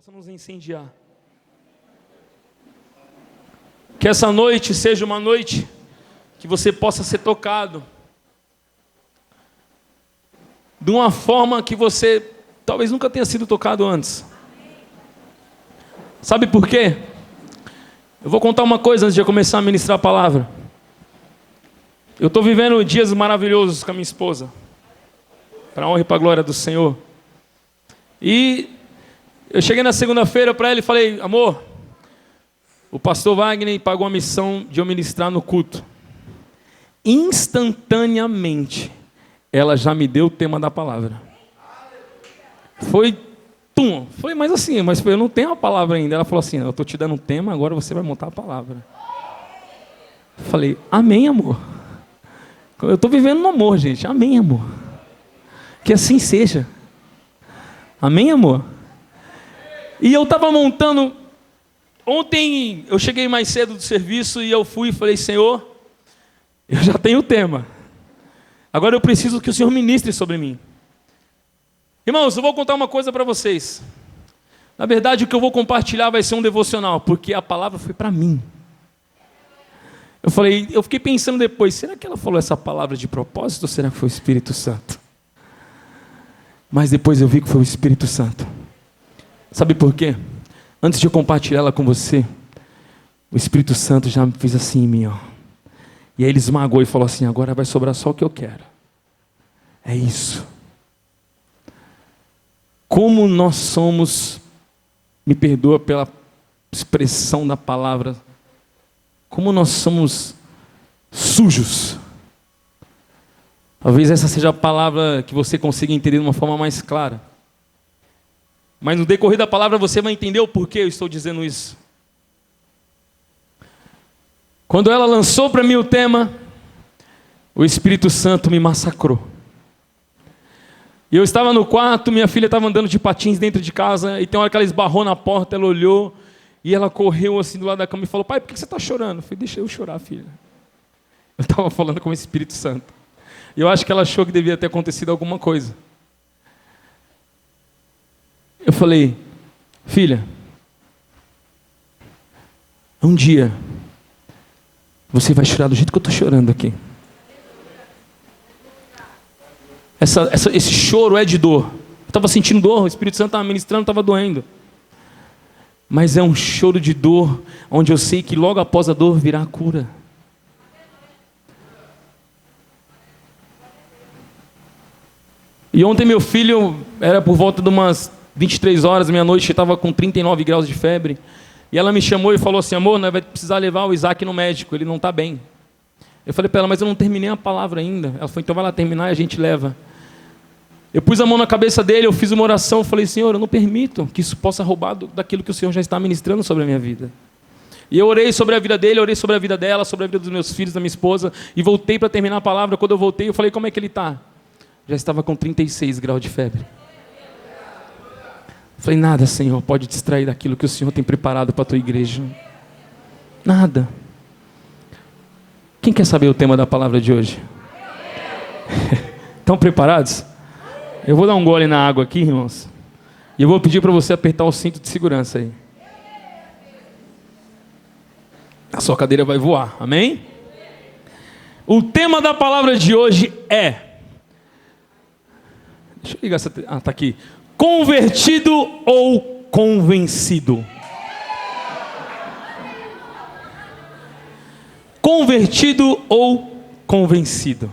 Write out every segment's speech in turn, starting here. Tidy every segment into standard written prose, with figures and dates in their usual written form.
possa nos incendiar. Que essa noite seja uma noite que você possa ser tocado de uma forma que você talvez nunca tenha sido tocado antes. Sabe por quê? Eu vou contar uma coisa antes de eu começar a ministrar a palavra. Eu estou vivendo dias maravilhosos com a minha esposa, para a honra e para a glória do Senhor. E eu cheguei na segunda-feira para ela e falei: amor, o pastor Wagner pagou a missão de eu ministrar no culto. Instantaneamente, ela já me deu o tema da palavra. Foi, mas assim, eu não tenho a palavra ainda. Ela falou assim: eu estou te dando um tema, agora você vai montar a palavra. Eu falei: amém, amor. Eu estou vivendo no amor, gente. Amém, amor. Que assim seja. Amém, amor? E eu estava montando. Ontem eu cheguei mais cedo do serviço e eu fui e falei: Senhor, eu já tenho o tema. Agora eu preciso que o Senhor ministre sobre mim. Irmãos, eu vou contar uma coisa para vocês. Na verdade, o que eu vou compartilhar vai ser um devocional, porque a palavra foi para mim. Eu fiquei pensando depois: será que ela falou essa palavra de propósito ou será que foi o Espírito Santo? Mas depois eu vi que foi o Espírito Santo. Sabe por quê? Antes de eu compartilhar ela com você, o Espírito Santo já me fez assim em mim, ó. E aí ele esmagou e falou assim: agora vai sobrar só o que eu quero. É isso. Como nós somos, me perdoa pela expressão da palavra, como nós somos sujos. Talvez essa seja a palavra que você consiga entender de uma forma mais clara. Mas no decorrer da palavra você vai entender o porquê eu estou dizendo isso. Quando ela lançou para mim o tema, o Espírito Santo me massacrou. E eu estava no quarto, minha filha estava andando de patins dentro de casa, e tem uma hora que ela esbarrou na porta, ela olhou, e ela correu assim do lado da cama e falou: pai, por que você está chorando? Eu falei: deixa eu chorar, filha. Eu estava falando com o Espírito Santo. E eu acho que ela achou que devia ter acontecido alguma coisa. Eu falei: filha, um dia você vai chorar do jeito que eu estou chorando aqui. Esse choro é de dor. Eu estava sentindo dor, o Espírito Santo estava ministrando, estava doendo. Mas é um choro de dor, onde eu sei que logo após a dor virá a cura. E ontem meu filho, era por volta de umas 23 horas, meia-noite, estava com 39 graus de febre. E ela me chamou e falou assim: amor, nós vamos precisar levar o Isaac no médico, ele não está bem. Eu falei para ela: mas eu não terminei a palavra ainda. Ela falou: então vai lá terminar e a gente leva. Eu pus a mão na cabeça dele, eu fiz uma oração, falei: Senhor, eu não permito que isso possa roubar daquilo que o Senhor já está ministrando sobre a minha vida. E eu orei sobre a vida dele, orei sobre a vida dela, sobre a vida dos meus filhos, da minha esposa, e voltei para terminar a palavra. Quando eu voltei, eu falei: como é que ele está? Já estava com 36 graus de febre. Eu falei: nada, Senhor, pode distrair daquilo que o Senhor tem preparado para a tua igreja. Nada. Quem quer saber o tema da palavra de hoje? Estão preparados? Eu vou dar um gole na água aqui, irmãos. E eu vou pedir para você apertar o cinto de segurança aí. A sua cadeira vai voar, amém? O tema da palavra de hoje é... Deixa eu ligar essa... tá aqui. Convertido ou convencido? Convertido ou convencido?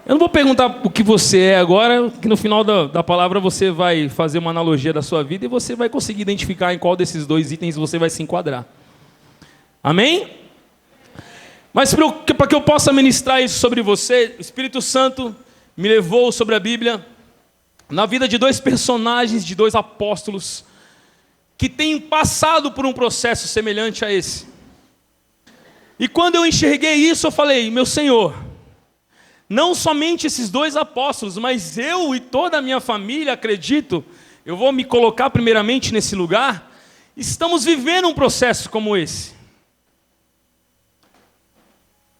Eu não vou perguntar o que você é agora, que no final da palavra você vai fazer uma analogia da sua vida e você vai conseguir identificar em qual desses dois itens você vai se enquadrar. Amém? Mas para que eu possa ministrar isso sobre você, o Espírito Santo me levou sobre a Bíblia, na vida de dois personagens, de dois apóstolos, que têm passado por um processo semelhante a esse. E quando eu enxerguei isso, eu falei: meu Senhor, não somente esses dois apóstolos, mas eu e toda a minha família, acredito, eu vou me colocar primeiramente nesse lugar, estamos vivendo um processo como esse.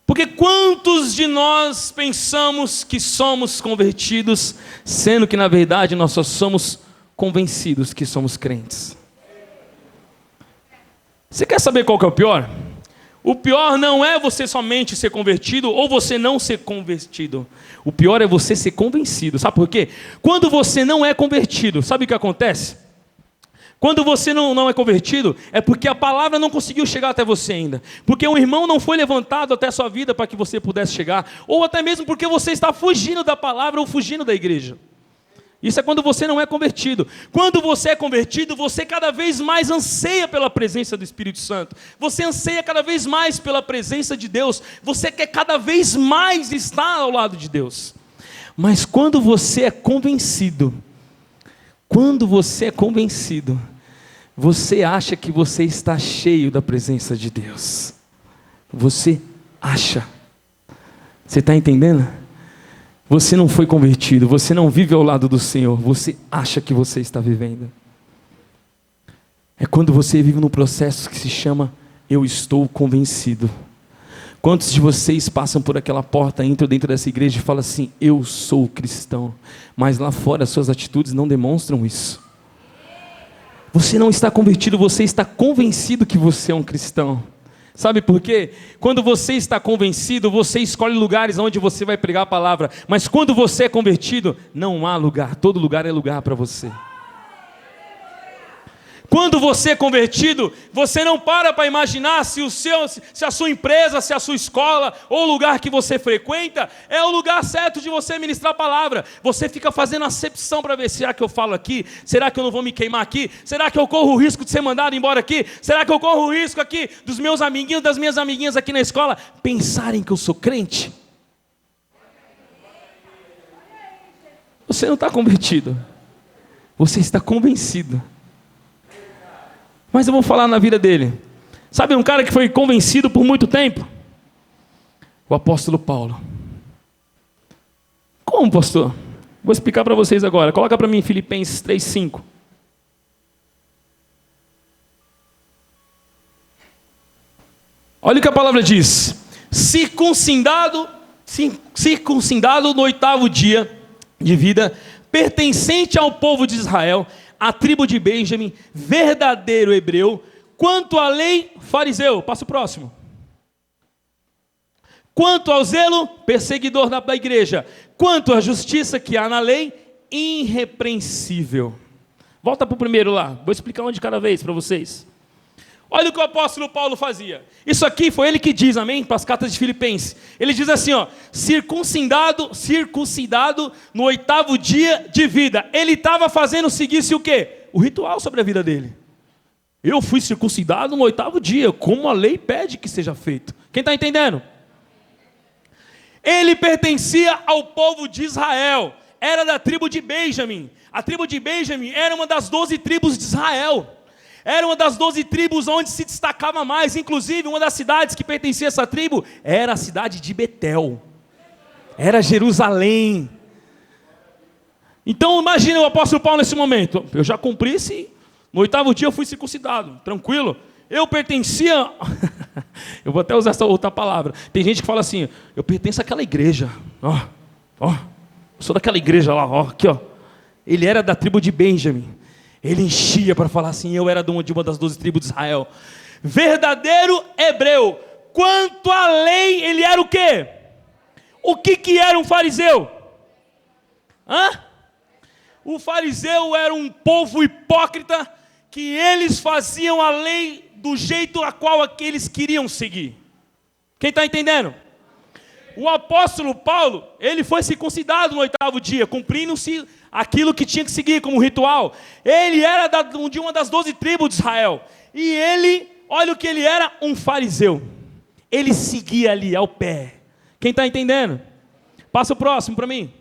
Porque quantos de nós pensamos que somos convertidos, sendo que na verdade nós só somos convencidos que somos crentes. Você quer saber qual que é o pior? O pior não é você somente ser convertido ou você não ser convertido. O pior é você ser convencido. Sabe por quê? Quando você não é convertido, sabe o que acontece? Quando você não é convertido, é porque a palavra não conseguiu chegar até você ainda. Porque um irmão não foi levantado até a sua vida para que você pudesse chegar. Ou até mesmo porque você está fugindo da palavra ou fugindo da igreja. Isso é quando você não é convertido. Quando você é convertido, você cada vez mais anseia pela presença do Espírito Santo. Você anseia cada vez mais pela presença de Deus. Você quer cada vez mais estar ao lado de Deus. Mas quando você é convencido, você acha que você está cheio da presença de Deus. Você acha. Você está entendendo? Você não foi convertido, você não vive ao lado do Senhor, você acha que você está vivendo. É quando você vive num processo que se chama eu estou convencido. Quantos de vocês passam por aquela porta, entram dentro dessa igreja e falam assim, eu sou cristão, mas lá fora as suas atitudes não demonstram isso. Você não está convertido, você está convencido que você é um cristão. Sabe por quê? Quando você está convencido, você escolhe lugares onde você vai pregar a palavra. Mas quando você é convertido, não há lugar. Todo lugar é lugar para você. Quando você é convertido, você não para imaginar se a sua empresa, se a sua escola, ou o lugar que você frequenta, é o lugar certo de você ministrar a palavra. Você fica fazendo acepção para ver, será que eu falo aqui? Será que eu não vou me queimar aqui? Será que eu corro o risco de ser mandado embora aqui? Será que eu corro o risco aqui dos meus amiguinhos, das minhas amiguinhas aqui na escola, pensarem que eu sou crente? Você não está convertido. Você está convencido. Mas eu vou falar na vida dele. Sabe um cara que foi convencido por muito tempo? O apóstolo Paulo. Como, pastor? Vou explicar para vocês agora. Coloca para mim Filipenses 3:5. Olha o que a palavra diz. Circuncidado no 8º dia de vida, pertencente ao povo de Israel, a tribo de Benjamim, verdadeiro hebreu, quanto à lei, fariseu. Passa o próximo. Quanto ao zelo, perseguidor da igreja. Quanto à justiça que há na lei, irrepreensível. Volta para o primeiro lá, vou explicar um de cada vez para vocês. Olha o que o apóstolo Paulo fazia. Isso aqui foi ele que diz, amém? Para as cartas de Filipenses. Ele diz assim, ó, circuncidado no 8º dia de vida. Ele estava fazendo seguir-se o quê? O ritual sobre a vida dele. Eu fui circuncidado no 8º dia, como a lei pede que seja feito. Quem está entendendo? Ele pertencia ao povo de Israel. Era da tribo de Benjamim. A tribo de Benjamim era uma das 12 tribos de Israel. Era uma das 12 tribos onde se destacava mais. Inclusive, uma das cidades que pertencia a essa tribo era a cidade de Betel. Era Jerusalém. Então, imagina o apóstolo Paulo nesse momento. Eu já cumpri no 8º dia eu fui circuncidado. Tranquilo? Eu pertencia... eu vou até usar essa outra palavra. Tem gente que fala assim, eu pertenço àquela igreja. Eu sou daquela igreja lá, aqui, ó. Ele era da tribo de Benjamim. Ele enchia para falar assim, eu era de uma das 12 tribos de Israel. Verdadeiro hebreu. Quanto à lei, ele era o quê? O que era um fariseu? O fariseu era um povo hipócrita, que eles faziam a lei do jeito a qual eles queriam seguir. Quem está entendendo? O apóstolo Paulo, ele foi circuncidado no 8º dia, cumprindo-se aquilo que tinha que seguir como ritual. Ele era de uma das 12 tribos de Israel. E ele, olha o que ele era, um fariseu. Ele seguia ali ao pé. Quem está entendendo? Passa o próximo para mim.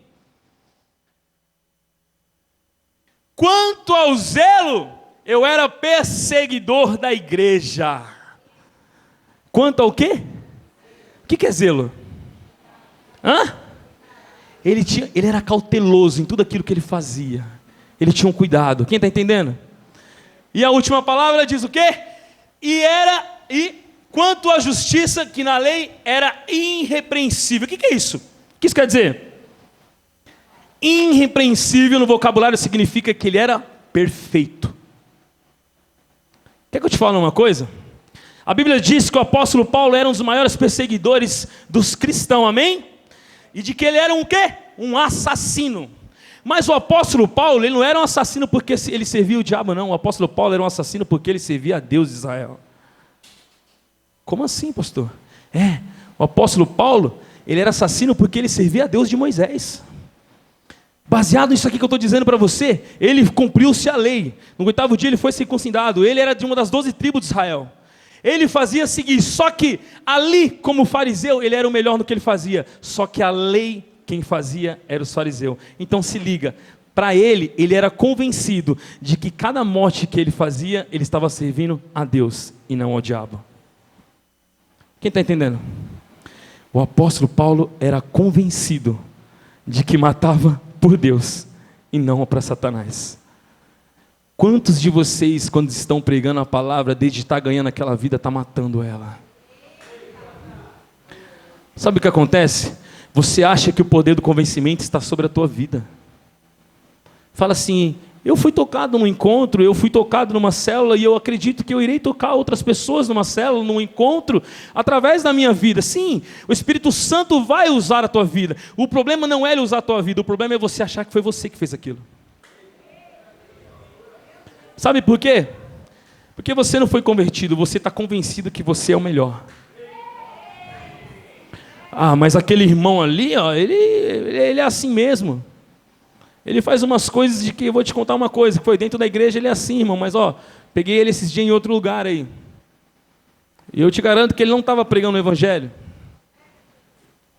Quanto ao zelo, eu era perseguidor da igreja. Quanto ao quê? O que é zelo? Ele era cauteloso em tudo aquilo que ele fazia. Ele tinha um cuidado. Quem está entendendo? E a última palavra diz o quê? E quanto à justiça, que na lei era irrepreensível. O que é isso? O que isso quer dizer? Irrepreensível no vocabulário significa que ele era perfeito. Quer que eu te fale uma coisa? A Bíblia diz que o apóstolo Paulo era um dos maiores perseguidores dos cristãos, amém? E de que ele era um quê? Um assassino. Mas o apóstolo Paulo, ele não era um assassino porque ele servia o diabo, não. O apóstolo Paulo era um assassino porque ele servia a Deus de Israel. Como assim, pastor? O apóstolo Paulo, ele era assassino porque ele servia a Deus de Moisés. Baseado nisso aqui que eu estou dizendo para você, ele cumpriu-se a lei. No 8º dia ele foi circuncidado. Ele era de uma das 12 tribos de Israel. Ele fazia seguir, só que ali, como fariseu, ele era o melhor no que ele fazia. Só que a lei, quem fazia era os fariseus. Então se liga, para ele era convencido de que cada morte que ele fazia, ele estava servindo a Deus e não ao diabo. Quem está entendendo? O apóstolo Paulo era convencido de que matava por Deus e não para Satanás. Quantos de vocês, quando estão pregando a palavra, desde estar ganhando aquela vida, está matando ela? Sabe o que acontece? Você acha que o poder do convencimento está sobre a tua vida. Fala assim, eu fui tocado num encontro, eu fui tocado numa célula, e eu acredito que eu irei tocar outras pessoas numa célula, num encontro, através da minha vida. Sim, o Espírito Santo vai usar a tua vida. O problema não é ele usar a tua vida, o problema é você achar que foi você que fez aquilo. Sabe por quê? Porque você não foi convertido, você está convencido que você é o melhor. Mas aquele irmão ali, ele é assim mesmo. Ele faz umas coisas de que, eu vou te contar uma coisa, que foi dentro da igreja, ele é assim, irmão, mas peguei ele esses dias em outro lugar aí. E eu te garanto que ele não estava pregando o evangelho.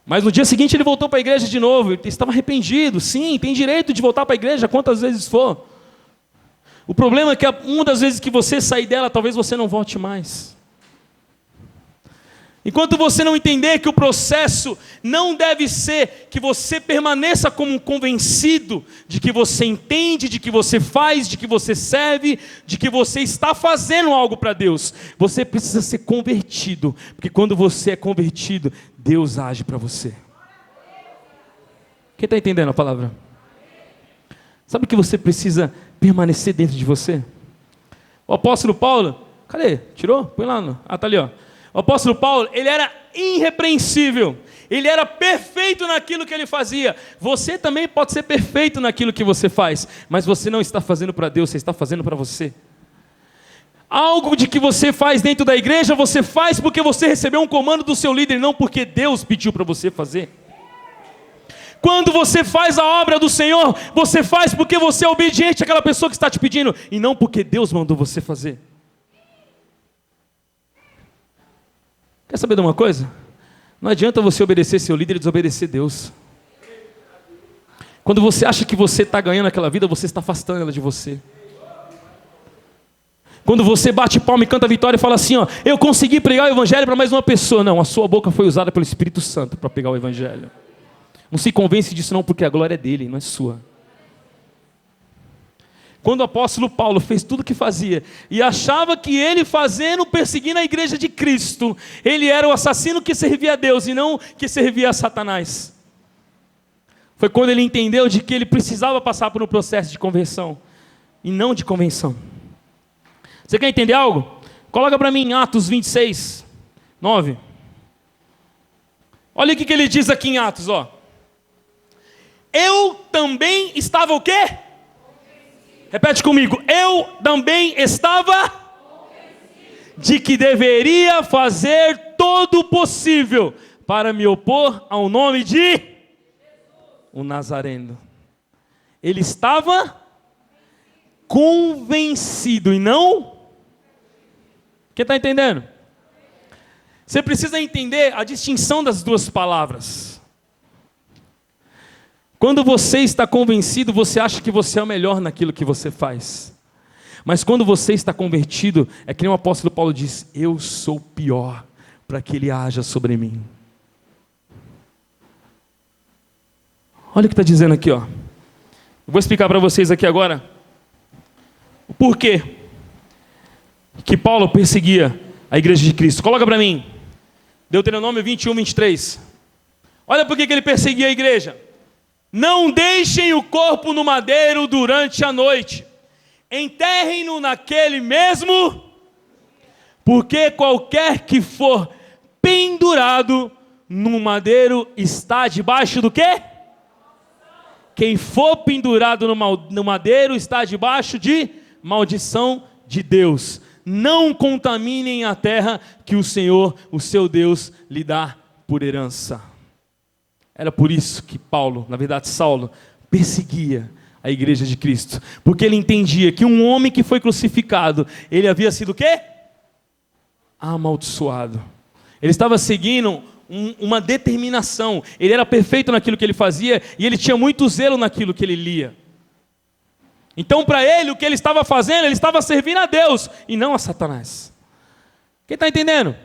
Mas no dia seguinte ele voltou para a igreja de novo, ele estava arrependido, sim, tem direito de voltar para a igreja quantas vezes for. O problema é que uma das vezes que você sair dela, talvez você não volte mais. Enquanto você não entender que o processo não deve ser que você permaneça como um convencido de que você entende, de que você faz, de que você serve, de que você está fazendo algo para Deus. Você precisa ser convertido, porque quando você é convertido, Deus age para você. Quem está entendendo a palavra? Sabe que você precisa permanecer dentro de você? O apóstolo Paulo, cadê? Tirou? Põe lá. Está ali, ó. O apóstolo Paulo, ele era irrepreensível. Ele era perfeito naquilo que ele fazia. Você também pode ser perfeito naquilo que você faz, mas você não está fazendo para Deus, você está fazendo para você. Algo de que você faz dentro da igreja, você faz porque você recebeu um comando do seu líder, não porque Deus pediu para você fazer. Quando você faz a obra do Senhor, você faz porque você é obediente àquela pessoa que está te pedindo, e não porque Deus mandou você fazer. Quer saber de uma coisa? Não adianta você obedecer seu líder e desobedecer Deus. Quando você acha que você está ganhando aquela vida, você está afastando ela de você. Quando você bate palma e canta a vitória e fala assim, eu consegui pregar o evangelho para mais uma pessoa. Não, a sua boca foi usada pelo Espírito Santo para pregar o evangelho. Não se convence disso não, porque a glória é dele, não é sua. Quando o apóstolo Paulo fez tudo o que fazia, e achava que ele fazendo, perseguindo a igreja de Cristo, ele era o assassino que servia a Deus, e não que servia a Satanás. Foi quando ele entendeu de que ele precisava passar por um processo de conversão, e não de convenção. Você quer entender algo? Coloca para mim em Atos 26, 9. Olha o que ele diz aqui em Atos, Eu também estava o quê? Repete comigo. Eu também estava de que deveria fazer todo o possível para me opor ao nome de o Nazareno. Ele estava convencido e não... Quem está entendendo? Você precisa entender a distinção das duas palavras. Quando você está convencido, você acha que você é o melhor naquilo que você faz. Mas quando você está convertido, é que nem o apóstolo Paulo diz, eu sou pior para que ele haja sobre mim. Olha o que está dizendo aqui, Eu vou explicar para vocês aqui agora o porquê que Paulo perseguia a igreja de Cristo. Coloca para mim, Deuteronômio 21, 23. Olha por que ele perseguia a igreja. Não deixem o corpo no madeiro durante a noite. enterrem-no naquele mesmo, porque qualquer que for pendurado no madeiro está debaixo do quê? Quem for pendurado no madeiro está debaixo de maldição de Deus. Não contaminem a terra que o Senhor, o seu Deus, lhe dá por herança. Era por isso que Paulo, na verdade Saulo, perseguia a igreja de Cristo. Porque ele entendia que um homem que foi crucificado, ele havia sido o quê? Amaldiçoado. Ele estava seguindo uma determinação. Ele era perfeito naquilo que ele fazia e ele tinha muito zelo naquilo que ele lia. Então para ele, o que ele estava fazendo, ele estava servindo a Deus e não a Satanás. Quem está entendendo?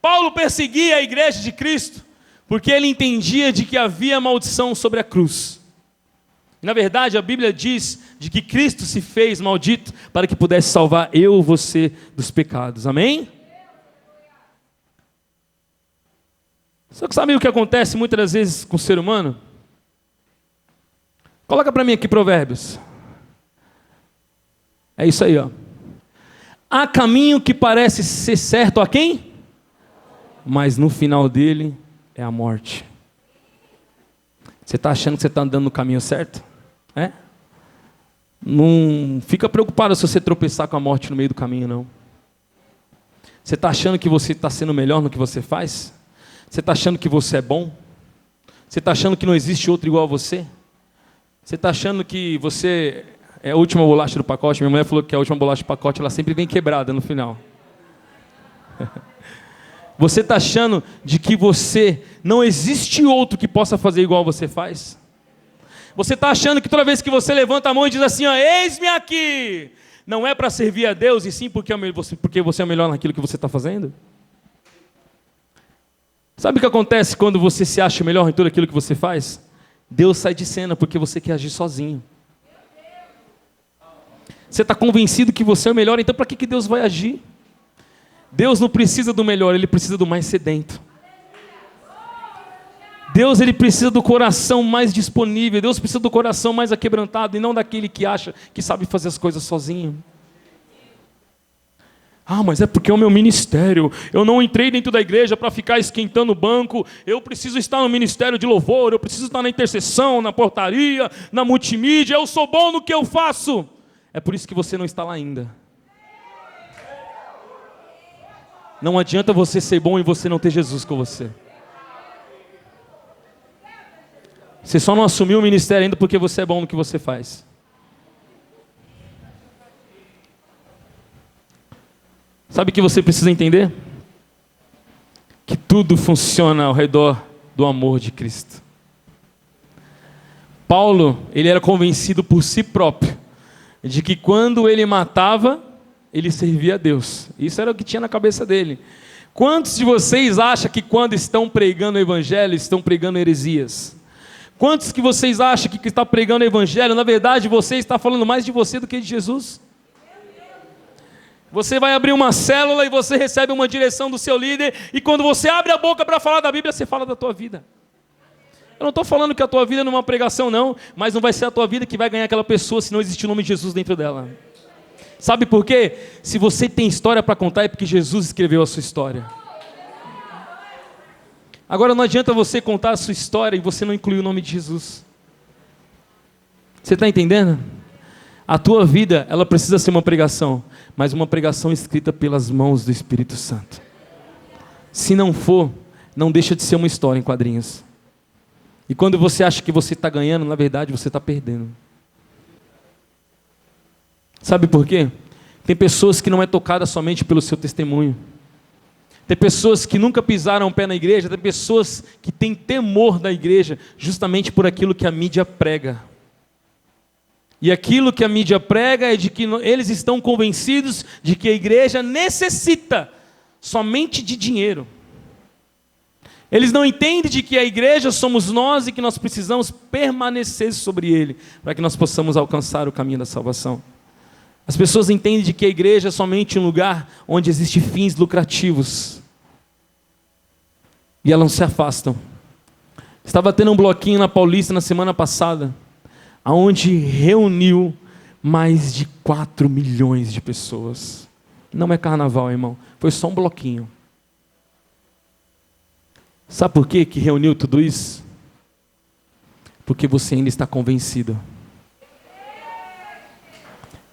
Paulo perseguia a igreja de Cristo porque ele entendia de que havia maldição sobre a cruz. Na verdade, a Bíblia diz de que Cristo se fez maldito para que pudesse salvar eu e você dos pecados. Amém? Só que sabe o que acontece muitas das vezes com o ser humano? Coloca para mim aqui Provérbios. É isso aí, ó. Há caminho que parece ser certo a quem? Mas no final dele é a morte. Você está achando que você está andando no caminho certo? É? Não fica preocupado se você tropeçar com a morte no meio do caminho, não. Você está achando que você está sendo melhor no que você faz? Você está achando que você é bom? Você está achando que não existe outro igual a você? Você está achando que você é a última bolacha do pacote? Minha mulher falou que a última bolacha do pacote ela sempre vem quebrada no final. Você está achando de que você não existe outro que possa fazer igual você faz? Você está achando que toda vez que você levanta a mão e diz assim, ó, eis-me aqui, não é para servir a Deus, e sim porque você é melhor naquilo que você está fazendo? Sabe o que acontece quando você se acha melhor em tudo aquilo que você faz? Deus sai de cena porque você quer agir sozinho. Você está convencido que você é o melhor, então para que Deus vai agir? Deus não precisa do melhor, Ele precisa do mais sedento. Deus ele precisa do coração mais disponível, Deus precisa do coração mais aquebrantado e não daquele que acha que sabe fazer as coisas sozinho. Ah, mas é porque é o meu ministério, eu não entrei dentro da igreja para ficar esquentando o banco, eu preciso estar no ministério de louvor, eu preciso estar na intercessão, na portaria, na multimídia, eu sou bom no que eu faço. É por isso que você não está lá ainda. Não adianta você ser bom e você não ter Jesus com você. Você só não assumiu o ministério ainda porque você é bom no que você faz. Sabe o que você precisa entender? Que tudo funciona ao redor do amor de Cristo. Paulo, ele era convencido por si próprio de que quando ele matava, ele servia a Deus. Isso era o que tinha na cabeça dele. Quantos de vocês acham que quando estão pregando o evangelho, estão pregando heresias? Quantos que vocês acham que está pregando o evangelho, na verdade você está falando mais de você do que de Jesus? Você vai abrir uma célula e você recebe uma direção do seu líder, e quando você abre a boca para falar da Bíblia, você fala da tua vida. Eu não estou falando que a tua vida não é uma pregação não, mas não vai ser a tua vida que vai ganhar aquela pessoa se não existir o nome de Jesus dentro dela. Sabe por quê? Se você tem história para contar é porque Jesus escreveu a sua história. Agora não adianta você contar a sua história e você não incluir o nome de Jesus. Você está entendendo? A tua vida, ela precisa ser uma pregação, mas uma pregação escrita pelas mãos do Espírito Santo. Se não for, não deixa de ser uma história em quadrinhos. E quando você acha que você está ganhando, na verdade você está perdendo. Sabe por quê? Tem pessoas que não é tocada somente pelo seu testemunho. Tem pessoas que nunca pisaram o pé na igreja, tem pessoas que têm temor da igreja, justamente por aquilo que a mídia prega. E aquilo que a mídia prega é de que eles estão convencidos de que a igreja necessita somente de dinheiro. Eles não entendem de que a igreja somos nós e que nós precisamos permanecer sobre ele, para que nós possamos alcançar o caminho da salvação. As pessoas entendem de que a igreja é somente um lugar onde existem fins lucrativos. E elas não se afastam. Estava tendo um bloquinho na Paulista na semana passada, onde reuniu mais de 4 milhões de pessoas. Não é carnaval, irmão. Foi só um bloquinho. Sabe por quê que reuniu tudo isso? Porque você ainda está convencido.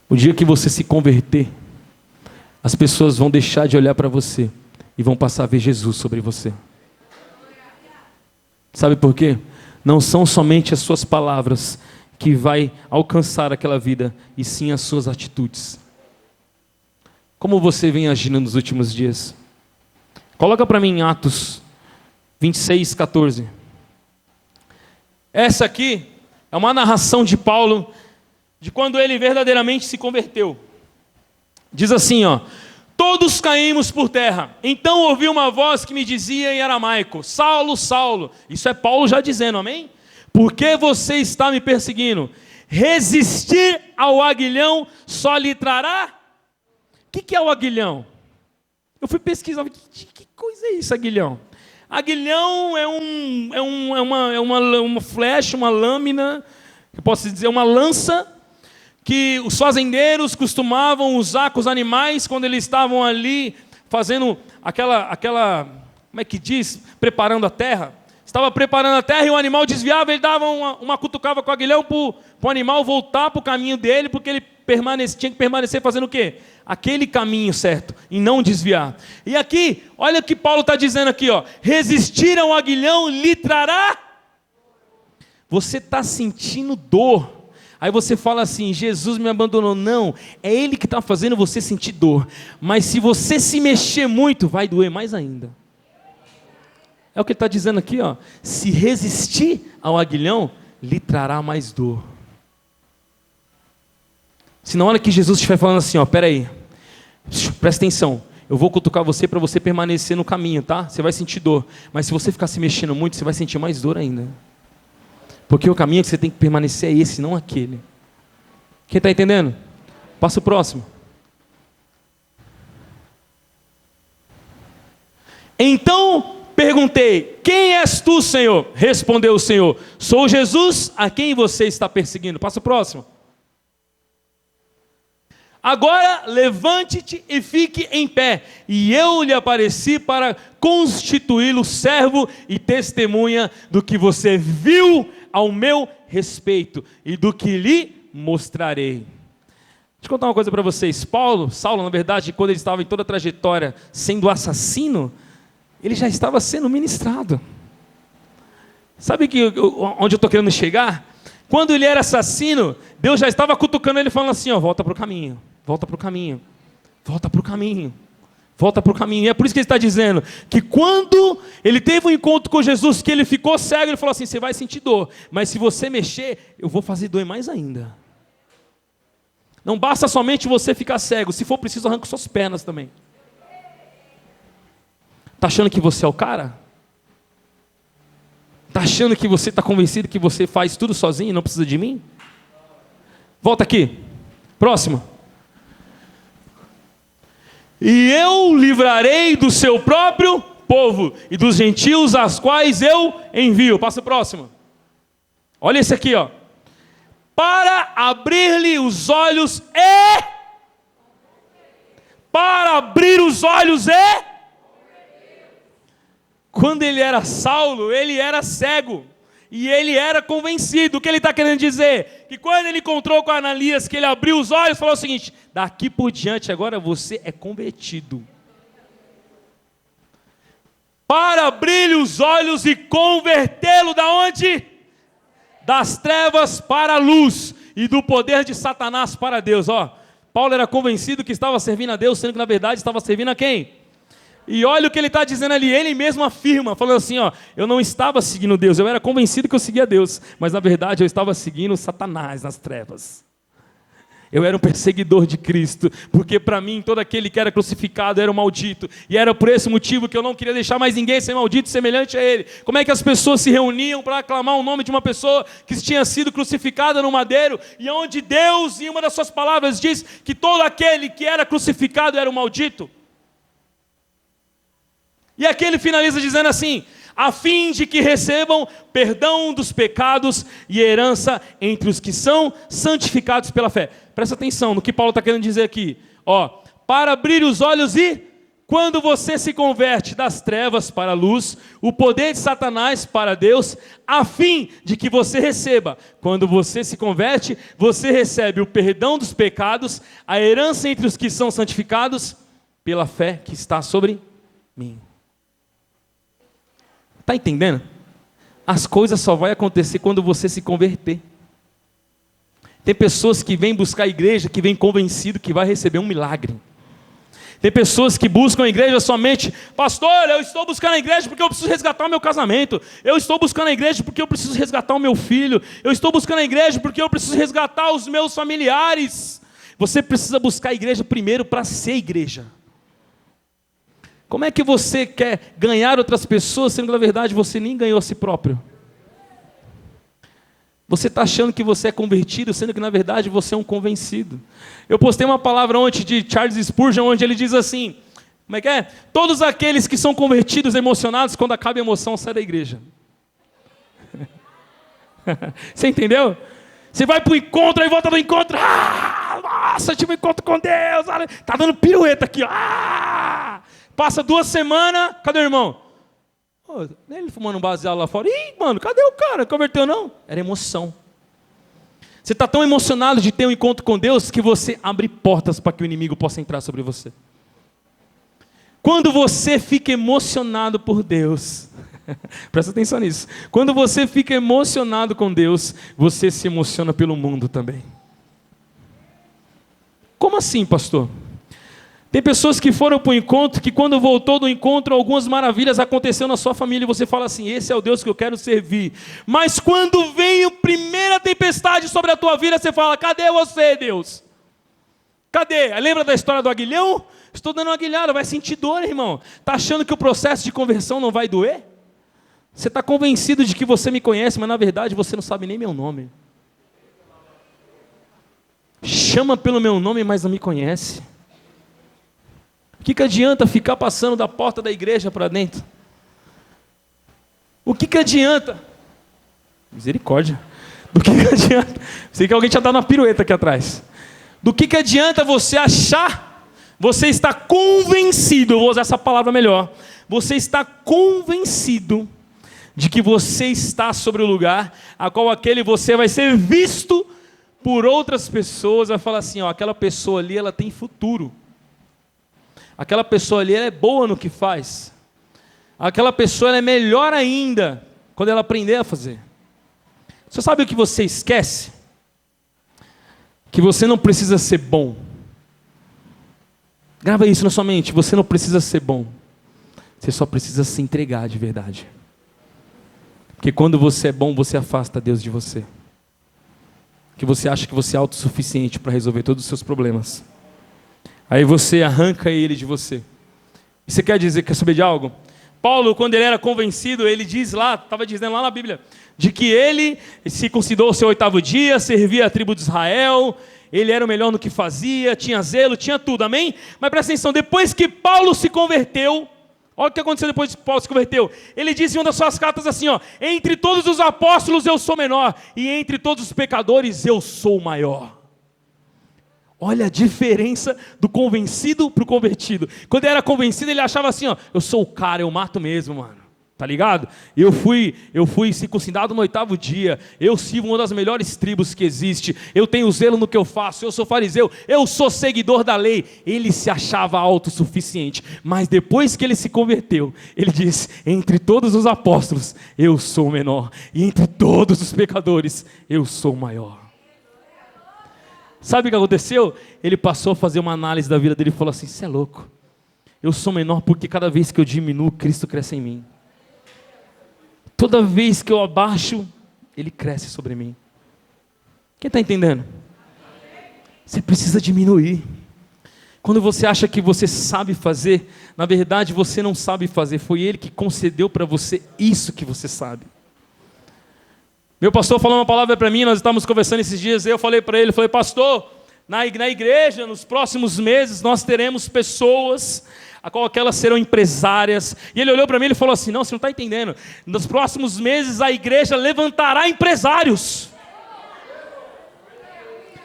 O dia que você se converter, as pessoas vão deixar de olhar para você e vão passar a ver Jesus sobre você. Sabe por quê? Não são somente as suas palavras que vai alcançar aquela vida, e sim as suas atitudes. Como você vem agindo nos últimos dias? Coloca para mim em Atos 26, 14. Essa aqui é uma narração de Paulo, de quando ele verdadeiramente se converteu. Diz assim, ó: todos caímos por terra. Então ouvi uma voz que me dizia em aramaico: Saulo, Saulo. Isso é Paulo já dizendo, amém? Por que você está me perseguindo? Resistir ao aguilhão só lhe trará? O que é o aguilhão? Eu fui pesquisar, que coisa é isso, aguilhão? Aguilhão é uma flecha, uma lâmina, eu posso dizer, uma lança, que os fazendeiros costumavam usar com os animais quando eles estavam ali fazendo aquela, como é que diz? Preparando a terra. Estava preparando a terra e o animal desviava, ele dava uma cutucava com o aguilhão para o animal voltar para o caminho dele, porque ele tinha que permanecer fazendo o quê? Aquele caminho certo, e não desviar. E aqui, olha o que Paulo está dizendo aqui, ó: resistir ao aguilhão lhe trará. Você está sentindo dor. Aí você fala assim: Jesus me abandonou. Não, é Ele que está fazendo você sentir dor. Mas se você se mexer muito, vai doer mais ainda. É o que ele está dizendo aqui, ó: se resistir ao aguilhão, lhe trará mais dor. Se na hora que Jesus estiver falando assim, ó, peraí, presta atenção, eu vou cutucar você para você permanecer no caminho, tá? Você vai sentir dor. Mas se você ficar se mexendo muito, você vai sentir mais dor ainda. Porque o caminho que você tem que permanecer é esse, não aquele. Quem está entendendo? Passa o próximo. Então perguntei: quem és tu, Senhor? Respondeu o Senhor: sou Jesus a quem você está perseguindo. Passa o próximo. Agora levante-te e fique em pé. E eu lhe apareci para constituí-lo servo e testemunha do que você viu ao meu respeito e do que lhe mostrarei. Deixa eu contar uma coisa para vocês. Saulo, na verdade, quando ele estava em toda a trajetória sendo assassino, ele já estava sendo ministrado. Sabe onde eu estou querendo chegar? Quando ele era assassino, Deus já estava cutucando ele, falando assim, ó: volta para o caminho, volta para o caminho, volta para o caminho, volta para o caminho. E é por isso que ele está dizendo que quando ele teve um encontro com Jesus, que ele ficou cego, ele falou assim: você vai sentir dor, mas se você mexer, eu vou fazer doer mais ainda. Não basta somente você ficar cego, se for preciso, arranca suas pernas também. Está achando que você é o cara? Está achando que você está convencido que você faz tudo sozinho e não precisa de mim? Volta aqui. Próximo. E eu livrarei do seu próprio povo e dos gentios aos quais eu envio. Passa o próximo. Olha esse aqui, ó. Para abrir-lhe os olhos e... Para abrir os olhos e... Quando ele era Saulo, ele era cego. E ele era convencido. O que ele está querendo dizer? Que quando ele encontrou com Ananias, que ele abriu os olhos, falou o seguinte: daqui por diante agora você é convertido. Para abrir-lhe os olhos e convertê-lo da onde? Das trevas para a luz e do poder de Satanás para Deus. Ó, Paulo era convencido que estava servindo a Deus, sendo que na verdade estava servindo a quem? E olha o que ele está dizendo ali, ele mesmo afirma, falando assim, ó: eu não estava seguindo Deus, eu era convencido que eu seguia Deus, mas na verdade eu estava seguindo Satanás nas trevas. Eu era um perseguidor de Cristo, porque para mim todo aquele que era crucificado era um maldito, e era por esse motivo que eu não queria deixar mais ninguém ser maldito semelhante a ele. Como é que as pessoas se reuniam para aclamar o nome de uma pessoa que tinha sido crucificada no madeiro, e onde Deus, em uma das suas palavras, diz que todo aquele que era crucificado era um maldito? E aqui ele finaliza dizendo assim: a fim de que recebam perdão dos pecados e herança entre os que são santificados pela fé. Presta atenção no que Paulo está querendo dizer aqui. Para abrir os olhos e, quando você se converte das trevas para a luz, o poder de Satanás para Deus, a fim de que você receba. Quando você se converte, você recebe o perdão dos pecados, a herança entre os que são santificados pela fé que está sobre mim. Está entendendo? As coisas só vão acontecer quando você se converter. Tem pessoas que vêm buscar a igreja, que vêm convencido que vai receber um milagre. Tem pessoas que buscam a igreja somente, pastor, eu estou buscando a igreja porque eu preciso resgatar o meu casamento. Eu estou buscando a igreja porque eu preciso resgatar o meu filho. Eu estou buscando a igreja porque eu preciso resgatar os meus familiares. Você precisa buscar a igreja primeiro para ser igreja. Como é que você quer ganhar outras pessoas, sendo que na verdade você nem ganhou a si próprio? Você está achando que você é convertido, sendo que na verdade você é um convencido. Eu postei uma palavra ontem de Charles Spurgeon, onde ele diz assim, como é que é? Todos aqueles que são convertidos, emocionados, quando acaba a emoção, saem da igreja. Você entendeu? Você vai para o encontro, aí volta do encontro, nossa, eu tive um encontro com Deus, está dando pirueta aqui, passa 2 semanas, cadê o irmão? Ele fumando um baseado lá fora. Ih, mano, cadê o cara? Converteu não? Era emoção. Você está tão emocionado de ter um encontro com Deus que você abre portas para que o inimigo possa entrar sobre você. Quando você fica emocionado por Deus, presta atenção nisso. Quando você fica emocionado com Deus, você se emociona pelo mundo também. Como assim, pastor? Tem pessoas que foram para o encontro, que quando voltou do encontro, algumas maravilhas aconteceram na sua família, e você fala assim, esse é o Deus que eu quero servir. Mas quando vem a primeira tempestade sobre a tua vida, você fala, cadê você, Deus? Cadê? Lembra da história do aguilhão? Estou dando uma aguilhada, vai sentir dor, irmão. Está achando que o processo de conversão não vai doer? Você está convencido de que você me conhece, mas na verdade você não sabe nem meu nome. Chama pelo meu nome, mas não me conhece. O que adianta ficar passando da porta da igreja para dentro? O que adianta? Misericórdia. Do que adianta? Sei que alguém já está na pirueta aqui atrás. Do que adianta você achar? Você está convencido, eu vou usar essa palavra melhor. Você está convencido de que você está sobre o lugar a qual aquele você vai ser visto por outras pessoas. Vai falar assim, aquela pessoa ali, ela tem futuro. Aquela pessoa ali, ela é boa no que faz. Aquela pessoa, ela é melhor ainda quando ela aprender a fazer. Você sabe o que você esquece? Que você não precisa ser bom. Grava isso na sua mente, você não precisa ser bom. Você só precisa se entregar de verdade. Porque quando você é bom, você afasta Deus de você. Que você acha que você é autossuficiente para resolver todos os seus problemas. Aí você arranca ele de você. E você quer saber de algo? Paulo, quando ele era convencido, ele diz lá, estava dizendo lá na Bíblia, de que ele se considerou o seu 8º dia, servia a tribo de Israel, ele era o melhor no que fazia, tinha zelo, tinha tudo, amém? Mas presta atenção, depois que Paulo se converteu, olha o que aconteceu depois que Paulo se converteu. Ele disse em uma das suas cartas assim, entre todos os apóstolos eu sou menor, e entre todos os pecadores eu sou o maior. Olha a diferença do convencido para o convertido. Quando ele era convencido, ele achava assim, eu sou o cara, eu mato mesmo, mano. Tá ligado? Eu fui circuncidado no 8º dia. Eu sirvo uma das melhores tribos que existe. Eu tenho zelo no que eu faço. Eu sou fariseu. Eu sou seguidor da lei. Ele se achava autossuficiente. Mas depois que ele se converteu, ele disse, entre todos os apóstolos, eu sou o menor. E entre todos os pecadores, eu sou o maior. Sabe o que aconteceu? Ele passou a fazer uma análise da vida dele e falou assim, você é louco. Eu sou menor porque cada vez que eu diminuo, Cristo cresce em mim. Toda vez que eu abaixo, Ele cresce sobre mim. Quem está entendendo? Você precisa diminuir. Quando você acha que você sabe fazer, na verdade você não sabe fazer. Foi Ele que concedeu para você isso que você sabe. Meu pastor falou uma palavra para mim, nós estávamos conversando esses dias, eu falei para ele, pastor, na igreja, nos próximos meses, nós teremos pessoas a qual aquelas serão empresárias. E ele olhou para mim e falou assim: não, você não está entendendo. Nos próximos meses a igreja levantará empresários.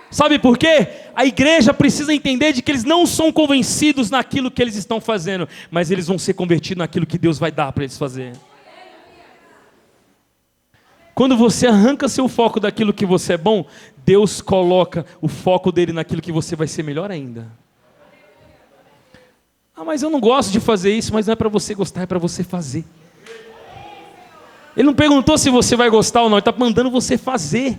Sabe por quê? A igreja precisa entender de que eles não são convencidos naquilo que eles estão fazendo, mas eles vão ser convertidos naquilo que Deus vai dar para eles fazerem. Quando você arranca seu foco daquilo que você é bom, Deus coloca o foco dele naquilo que você vai ser melhor ainda. Ah, mas eu não gosto de fazer isso. Mas não é para você gostar, é para você fazer. Ele não perguntou se você vai gostar ou não, ele está mandando você fazer.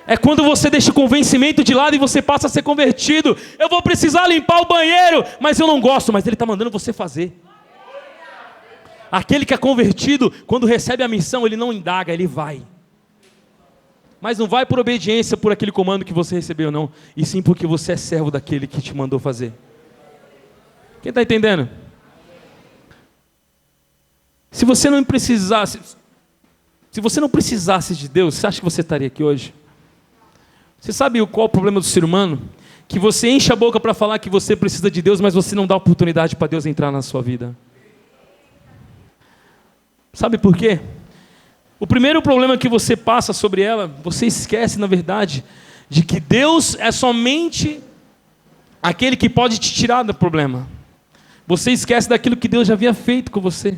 É quando você deixa o convencimento de lado e você passa a ser convertido. Eu vou precisar limpar o banheiro, mas eu não gosto, mas ele está mandando você fazer. Aquele que é convertido, quando recebe a missão, ele não indaga, ele vai. Mas não vai por obediência por aquele comando que você recebeu, não. E sim porque você é servo daquele que te mandou fazer. Quem está entendendo? Se você não precisasse de Deus, você acha que você estaria aqui hoje? Você sabe qual é o problema do ser humano? Que você enche a boca para falar que você precisa de Deus, mas você não dá oportunidade para Deus entrar na sua vida. Sabe por quê? O primeiro problema que você passa sobre ela, você esquece, na verdade, de que Deus é somente aquele que pode te tirar do problema. Você esquece daquilo que Deus já havia feito com você.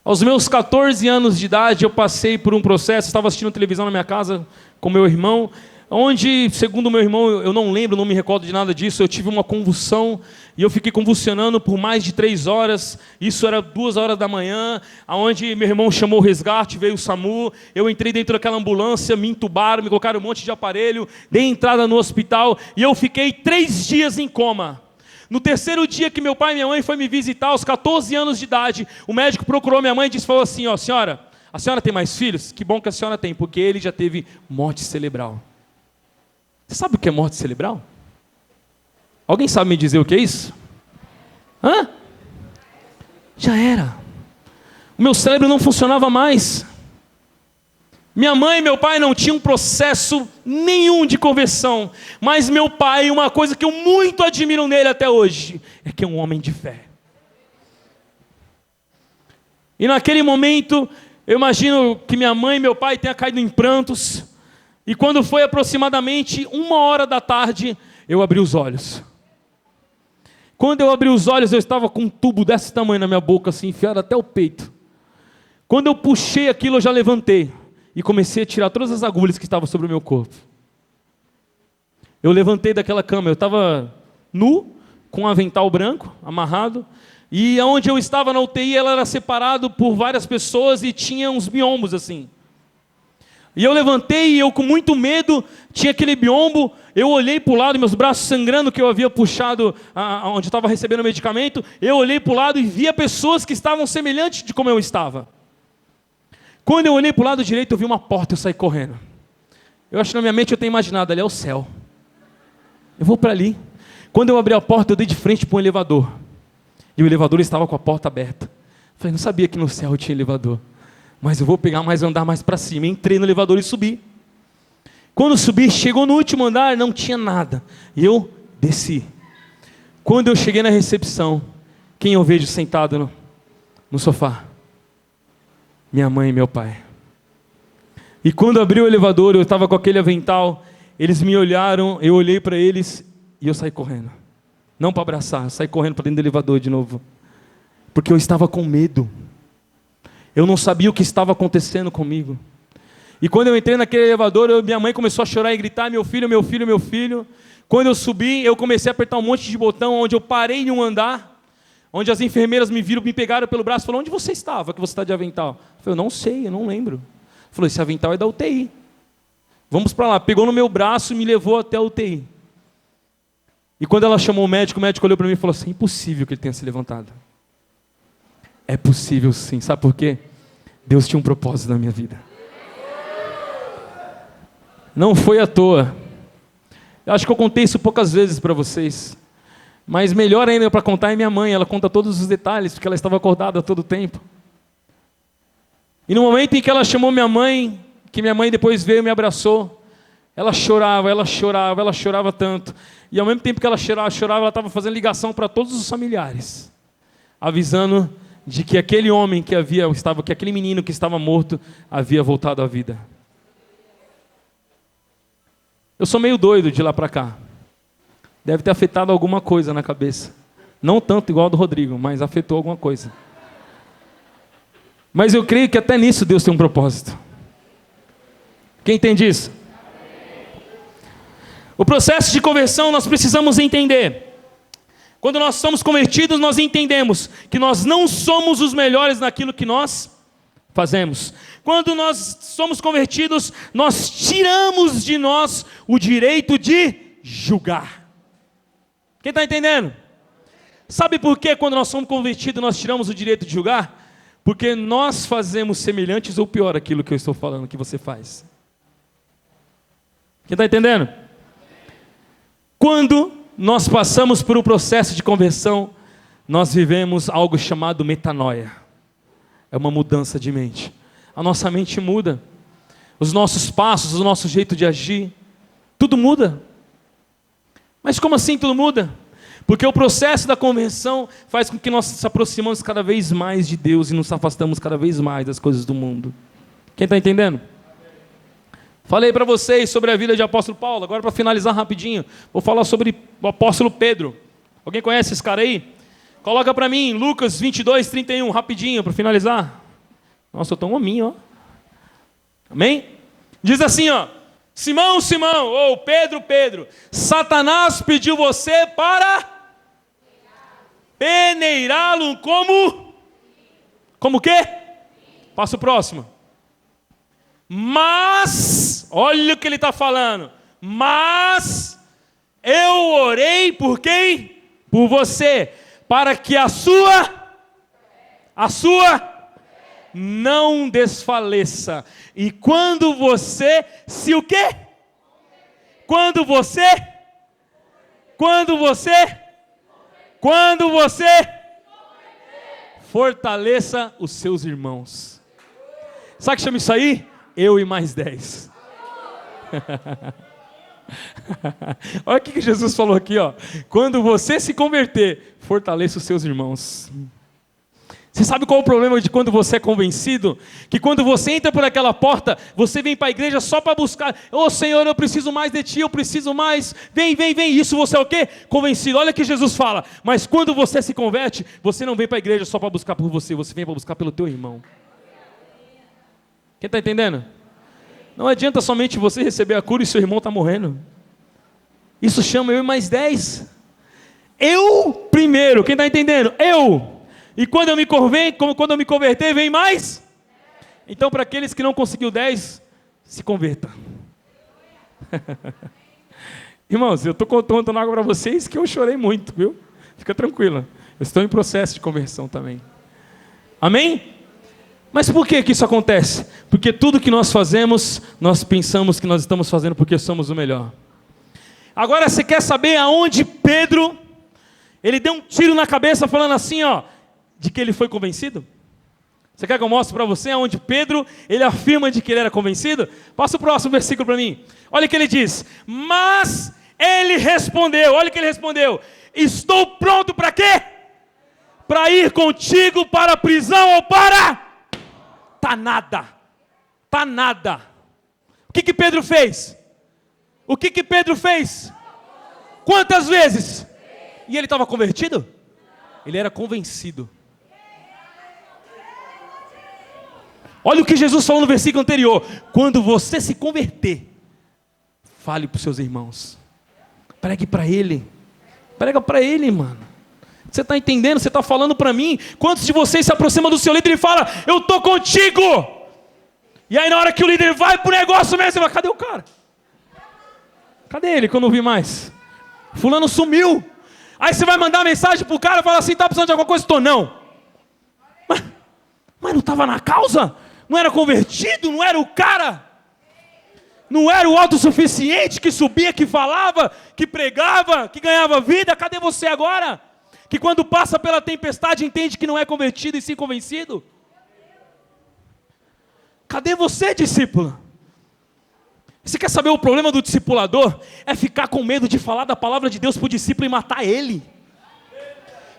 Aos meus 14 anos de idade, eu passei por um processo, estava assistindo televisão na minha casa com meu irmão, onde, segundo meu irmão, eu não lembro, não me recordo de nada disso, eu tive uma convulsão, e eu fiquei convulsionando por mais de 3 horas, isso era 2 horas da manhã, onde meu irmão chamou o resgate, veio o SAMU, eu entrei dentro daquela ambulância, me entubaram, me colocaram um monte de aparelho, dei entrada no hospital, e eu fiquei 3 dias em coma. No terceiro dia que meu pai e minha mãe foi me visitar, aos 14 anos de idade, o médico procurou minha mãe e falou assim: ó, senhora, a senhora tem mais filhos? Que bom que a senhora tem, porque ele já teve morte cerebral. Você sabe o que é morte cerebral? Alguém sabe me dizer o que é isso? Hã? Já era. O meu cérebro não funcionava mais. Minha mãe e meu pai não tinham processo nenhum de conversão. Mas meu pai, uma coisa que eu muito admiro nele até hoje, é que é um homem de fé. E naquele momento, eu imagino que minha mãe e meu pai tenham caído em prantos. E quando foi aproximadamente 1h da tarde, eu abri os olhos. Quando eu abri os olhos, eu estava com um tubo desse tamanho na minha boca, assim, enfiado até o peito. Quando eu puxei aquilo, eu já levantei. E comecei a tirar todas as agulhas que estavam sobre o meu corpo. Eu levantei daquela cama, eu estava nu, com um avental branco, amarrado. E onde eu estava na UTI, ela era separada por várias pessoas e tinha uns biombos assim. E eu levantei e eu com muito medo, tinha aquele biombo, eu olhei para o lado, meus braços sangrando que eu havia puxado, onde eu estava recebendo o medicamento, eu olhei para o lado e via pessoas que estavam semelhantes de como eu estava. Quando eu olhei para o lado direito, eu vi uma porta e eu saí correndo. Eu acho que na minha mente eu tenho imaginado, ali é o céu. Eu vou para ali. Quando eu abri a porta, eu dei de frente para um elevador. E o elevador estava com a porta aberta. Falei, não sabia que no céu tinha elevador. Mas eu vou pegar mais andar mais para cima. Entrei no elevador e subi. Quando subi, chegou no último andar, não tinha nada. E eu desci. Quando eu cheguei na recepção, quem eu vejo sentado no sofá? Minha mãe e meu pai. E quando abri o elevador, eu estava com aquele avental, eles me olharam, eu olhei para eles e eu saí correndo. Não para abraçar, eu saí correndo para dentro do elevador de novo. Porque eu estava com medo. Eu não sabia o que estava acontecendo comigo. E quando eu entrei naquele elevador, minha mãe começou a chorar e gritar, meu filho, meu filho, meu filho. Quando eu subi, eu comecei a apertar um monte de botão, onde eu parei em um andar, onde as enfermeiras me viram, me pegaram pelo braço e falaram, onde você estava, que você está de avental? Eu falei, eu não sei, eu não lembro. Falou, esse avental é da UTI. Vamos para lá. Pegou no meu braço e me levou até a UTI. E quando ela chamou o médico olhou para mim e falou assim, impossível que ele tenha se levantado. É possível sim, sabe por quê? Deus tinha um propósito na minha vida. Não foi à toa. Eu acho que eu contei isso poucas vezes para vocês. Mas melhor ainda para contar é minha mãe. Ela conta todos os detalhes, porque ela estava acordada todo o tempo. E no momento em que ela chamou minha mãe, que minha mãe depois veio e me abraçou, Ela chorava, ela chorava, ela chorava tanto. E ao mesmo tempo que ela chorava, ela estava fazendo ligação para todos os familiares, avisando de que aquele homem que aquele menino que estava morto havia voltado à vida. Eu sou meio doido de lá para cá. Deve ter afetado alguma coisa na cabeça. Não tanto igual ao do Rodrigo, mas afetou alguma coisa. Mas eu creio que até nisso Deus tem um propósito. Quem entende isso? O processo de conversão nós precisamos entender. Quando nós somos convertidos, nós entendemos que nós não somos os melhores naquilo que nós fazemos. Quando nós somos convertidos, nós tiramos de nós o direito de julgar. Quem está entendendo? Sabe por que quando nós somos convertidos nós tiramos o direito de julgar? Porque nós fazemos semelhantes ou pior aquilo que eu estou falando que você faz. Quem está entendendo? Quando nós passamos por um processo de conversão, nós vivemos algo chamado metanoia. É uma mudança de mente. A nossa mente muda. Os nossos passos, o nosso jeito de agir, tudo muda. Mas como assim tudo muda? Porque o processo da conversão faz com que nós nos aproximamos cada vez mais de Deus e nos afastamos cada vez mais das coisas do mundo. Quem está entendendo? Falei para vocês sobre a vida de apóstolo Paulo. Agora, para finalizar rapidinho, vou falar sobre o apóstolo Pedro. Alguém conhece esse cara aí? Coloca para mim Lucas 22, 31, rapidinho, para finalizar. Nossa, eu estou um hominho, ó. Amém? Diz assim, ó: Simão, Simão, ou Pedro, Pedro, Satanás pediu você para peneirá-lo como o quê? Passa o próximo. Mas, olha o que ele está falando. Mas eu orei por quem? Por você, para que a sua não desfaleça. E quando você se o quê? Quando você fortaleça os seus irmãos. Sabe o que chama isso aí? Eu e mais 10. Olha o que Jesus falou aqui, ó. Quando você se converter, fortaleça os seus irmãos. Você sabe qual é o problema de quando você é convencido? Que quando você entra por aquela porta, você vem para a igreja só para buscar. Ô Senhor, eu preciso mais de Ti, eu preciso mais. Vem. Isso você é o quê? Convencido. Olha o que Jesus fala. Mas quando você se converte, você não vem para a igreja só para buscar por você. Você vem para buscar pelo teu irmão. Quem está entendendo? Não adianta somente você receber a cura e seu irmão está morrendo. Isso chama eu e mais 10. Eu primeiro. Quem está entendendo? Eu. E quando eu me converter, vem mais. Então, para aqueles que não conseguiu 10, se converta. Irmãos, eu estou contando algo para vocês que eu chorei muito, viu? Fica tranquila. Eu estou em processo de conversão também. Amém? Mas por que isso acontece? Porque tudo que nós fazemos, nós pensamos que nós estamos fazendo porque somos o melhor. Agora você quer saber aonde Pedro, ele deu um tiro na cabeça falando assim, ó, de que ele foi convencido? Você quer que eu mostre para você aonde Pedro, ele afirma de que ele era convencido? Passa o próximo versículo para mim. Olha o que ele diz. Mas ele respondeu, olha o que ele respondeu. Estou pronto para quê? Para ir contigo para a prisão ou para... Tá nada. O que Pedro fez? O que Pedro fez? Quantas vezes? E ele estava convertido? Ele era convencido. Olha o que Jesus falou no versículo anterior. Quando você se converter, fale para os seus irmãos. Pregue para ele. Prega para ele, mano. Você está entendendo? Você está falando para mim? Quantos de vocês se aproximam do seu líder e falam, eu estou contigo? E aí na hora que o líder vai para o negócio mesmo, você vai, cadê o cara? Cadê ele que eu não vi mais? Fulano sumiu. Aí você vai mandar mensagem para o cara e fala assim, está precisando de alguma coisa? Estou não. Mas não estava na causa? Não era convertido? Não era o cara? Não era o autossuficiente que subia, que falava, que pregava, que ganhava vida? Cadê você agora? Que quando passa pela tempestade entende que não é convertido e sim convencido? Cadê você, discípulo? Você quer saber o problema do discipulador? É ficar com medo de falar da palavra de Deus para o discípulo e matar ele.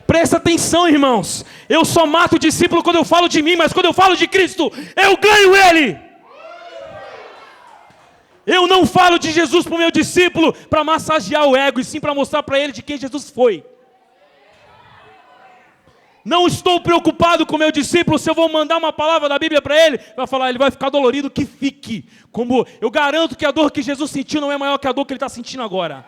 Presta atenção, irmãos. Eu só mato o discípulo quando eu falo de mim, mas quando eu falo de Cristo, eu ganho ele. Eu não falo de Jesus para o meu discípulo para massagear o ego, e sim para mostrar para ele de quem Jesus foi. Não estou preocupado com o meu discípulo, se eu vou mandar uma palavra da Bíblia para ele, vai falar, ele vai ficar dolorido, que fique. Como eu garanto que a dor que Jesus sentiu não é maior que a dor que ele está sentindo agora.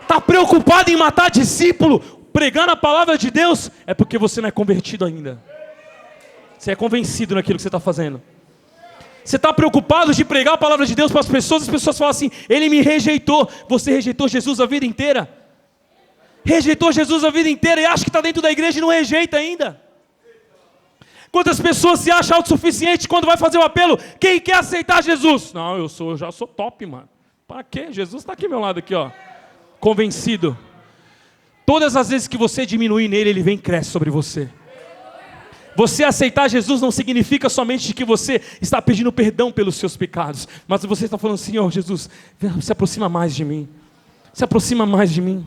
Está preocupado em matar discípulo, pregando a palavra de Deus, é porque você não é convertido ainda. Você é convencido naquilo que você está fazendo. Você está preocupado de pregar a palavra de Deus para as pessoas falam assim, ele me rejeitou. Você rejeitou Jesus a vida inteira? Rejeitou Jesus a vida inteira e acha que está dentro da igreja e não rejeita ainda? Quantas pessoas se acham autossuficientes quando vai fazer o apelo? Quem quer aceitar Jesus? Não, eu já sou top, mano. Para quê? Jesus está aqui ao meu lado, aqui, ó. Convencido. Todas as vezes que você diminuir nele, ele vem e cresce sobre você. Você aceitar Jesus não significa somente que você está pedindo perdão pelos seus pecados, mas você está falando, Senhor Jesus, se aproxima mais de mim. Se aproxima mais de mim.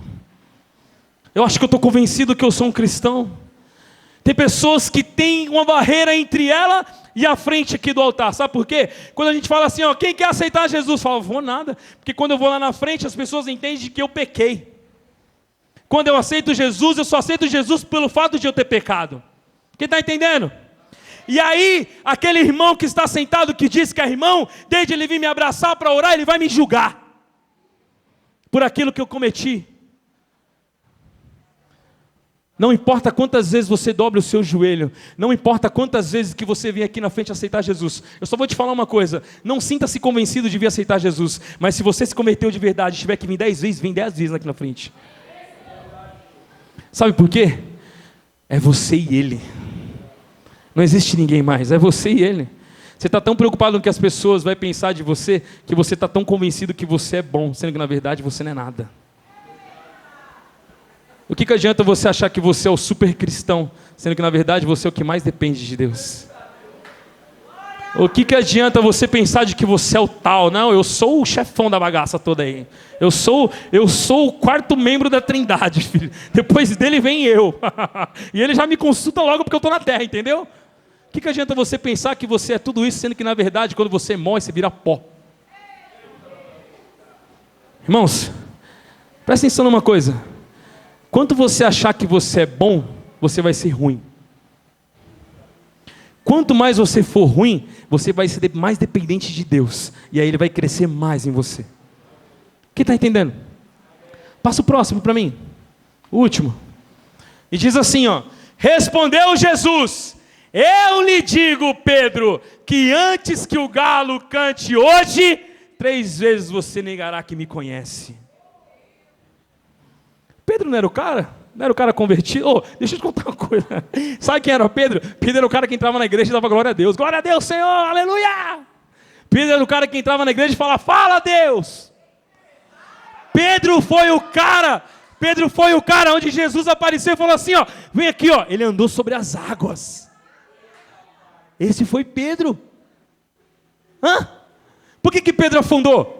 Eu acho que eu estou convencido que eu sou um cristão. Tem pessoas que têm uma barreira entre ela e a frente aqui do altar. Sabe por quê? Quando a gente fala assim, ó, quem quer aceitar Jesus? Fala, vou nada. Porque quando eu vou lá na frente, as pessoas entendem que eu pequei. Quando eu aceito Jesus, eu só aceito Jesus pelo fato de eu ter pecado. Quem está entendendo? E aí, aquele irmão que está sentado, que diz que é irmão, desde ele vir me abraçar para orar, ele vai me julgar por aquilo que eu cometi. Não importa quantas vezes você dobra o seu joelho, não importa quantas vezes que você vem aqui na frente aceitar Jesus, eu só vou te falar uma coisa, não sinta-se convencido de vir aceitar Jesus, mas se você se converteu de verdade, tiver que vir 10 vezes, vem 10 vezes aqui na frente. Sabe por quê? É você e Ele. Não existe ninguém mais, é você e Ele. Você está tão preocupado com o que as pessoas vão pensar de você, que você está tão convencido que você é bom, sendo que na verdade você não é nada. O que adianta você achar que você é o super cristão, sendo que na verdade você é o que mais depende de Deus? O que adianta você pensar de que você é o tal? Não, eu sou o chefão da bagaça toda aí. Eu sou o quarto membro da Trindade, filho. Depois dele vem eu. E ele já me consulta logo porque eu estou na terra, entendeu? O que adianta você pensar que você é tudo isso, sendo que na verdade quando você morre você vira pó? Irmãos, presta atenção numa coisa. Quanto você achar que você é bom, você vai ser ruim. Quanto mais você for ruim, você vai ser mais dependente de Deus. E aí Ele vai crescer mais em você. Quem está entendendo? Passa o próximo para mim. O último. E diz assim, ó. Respondeu Jesus: eu lhe digo, Pedro, que antes que o galo cante hoje, 3 vezes você negará que me conhece. Pedro não era o cara? Não era o cara convertido? Oh, deixa eu te contar uma coisa. Sabe quem era o Pedro? Pedro era o cara que entrava na igreja e dava glória a Deus. Glória a Deus, Senhor, aleluia! Pedro era o cara que entrava na igreja e falava, fala a Deus! Pedro foi o cara onde Jesus apareceu e falou assim, ó, vem aqui, ó. Ele andou sobre as águas. Esse foi Pedro. Hã? Por que Pedro afundou?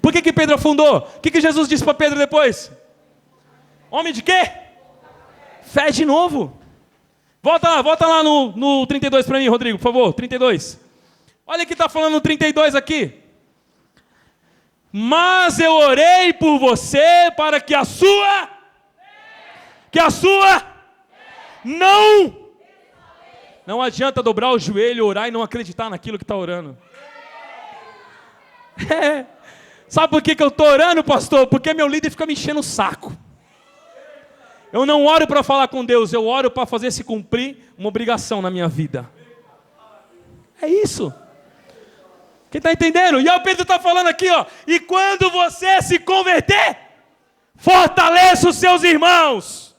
Por que Pedro afundou? O que Jesus disse para Pedro depois? Homem de quê? Fé de novo. Volta lá no 32 para mim, Rodrigo, por favor, 32. Olha o que está falando no 32 aqui. Mas eu orei por você para que a sua não adianta dobrar o joelho, orar e não acreditar naquilo que está orando. Sabe por que eu estou orando, pastor? Porque meu líder fica me enchendo o saco. Eu não oro para falar com Deus, eu oro para fazer se cumprir uma obrigação na minha vida. É isso. Quem está entendendo? E aí o Pedro está falando aqui, ó. E quando você se converter, fortaleça os seus irmãos.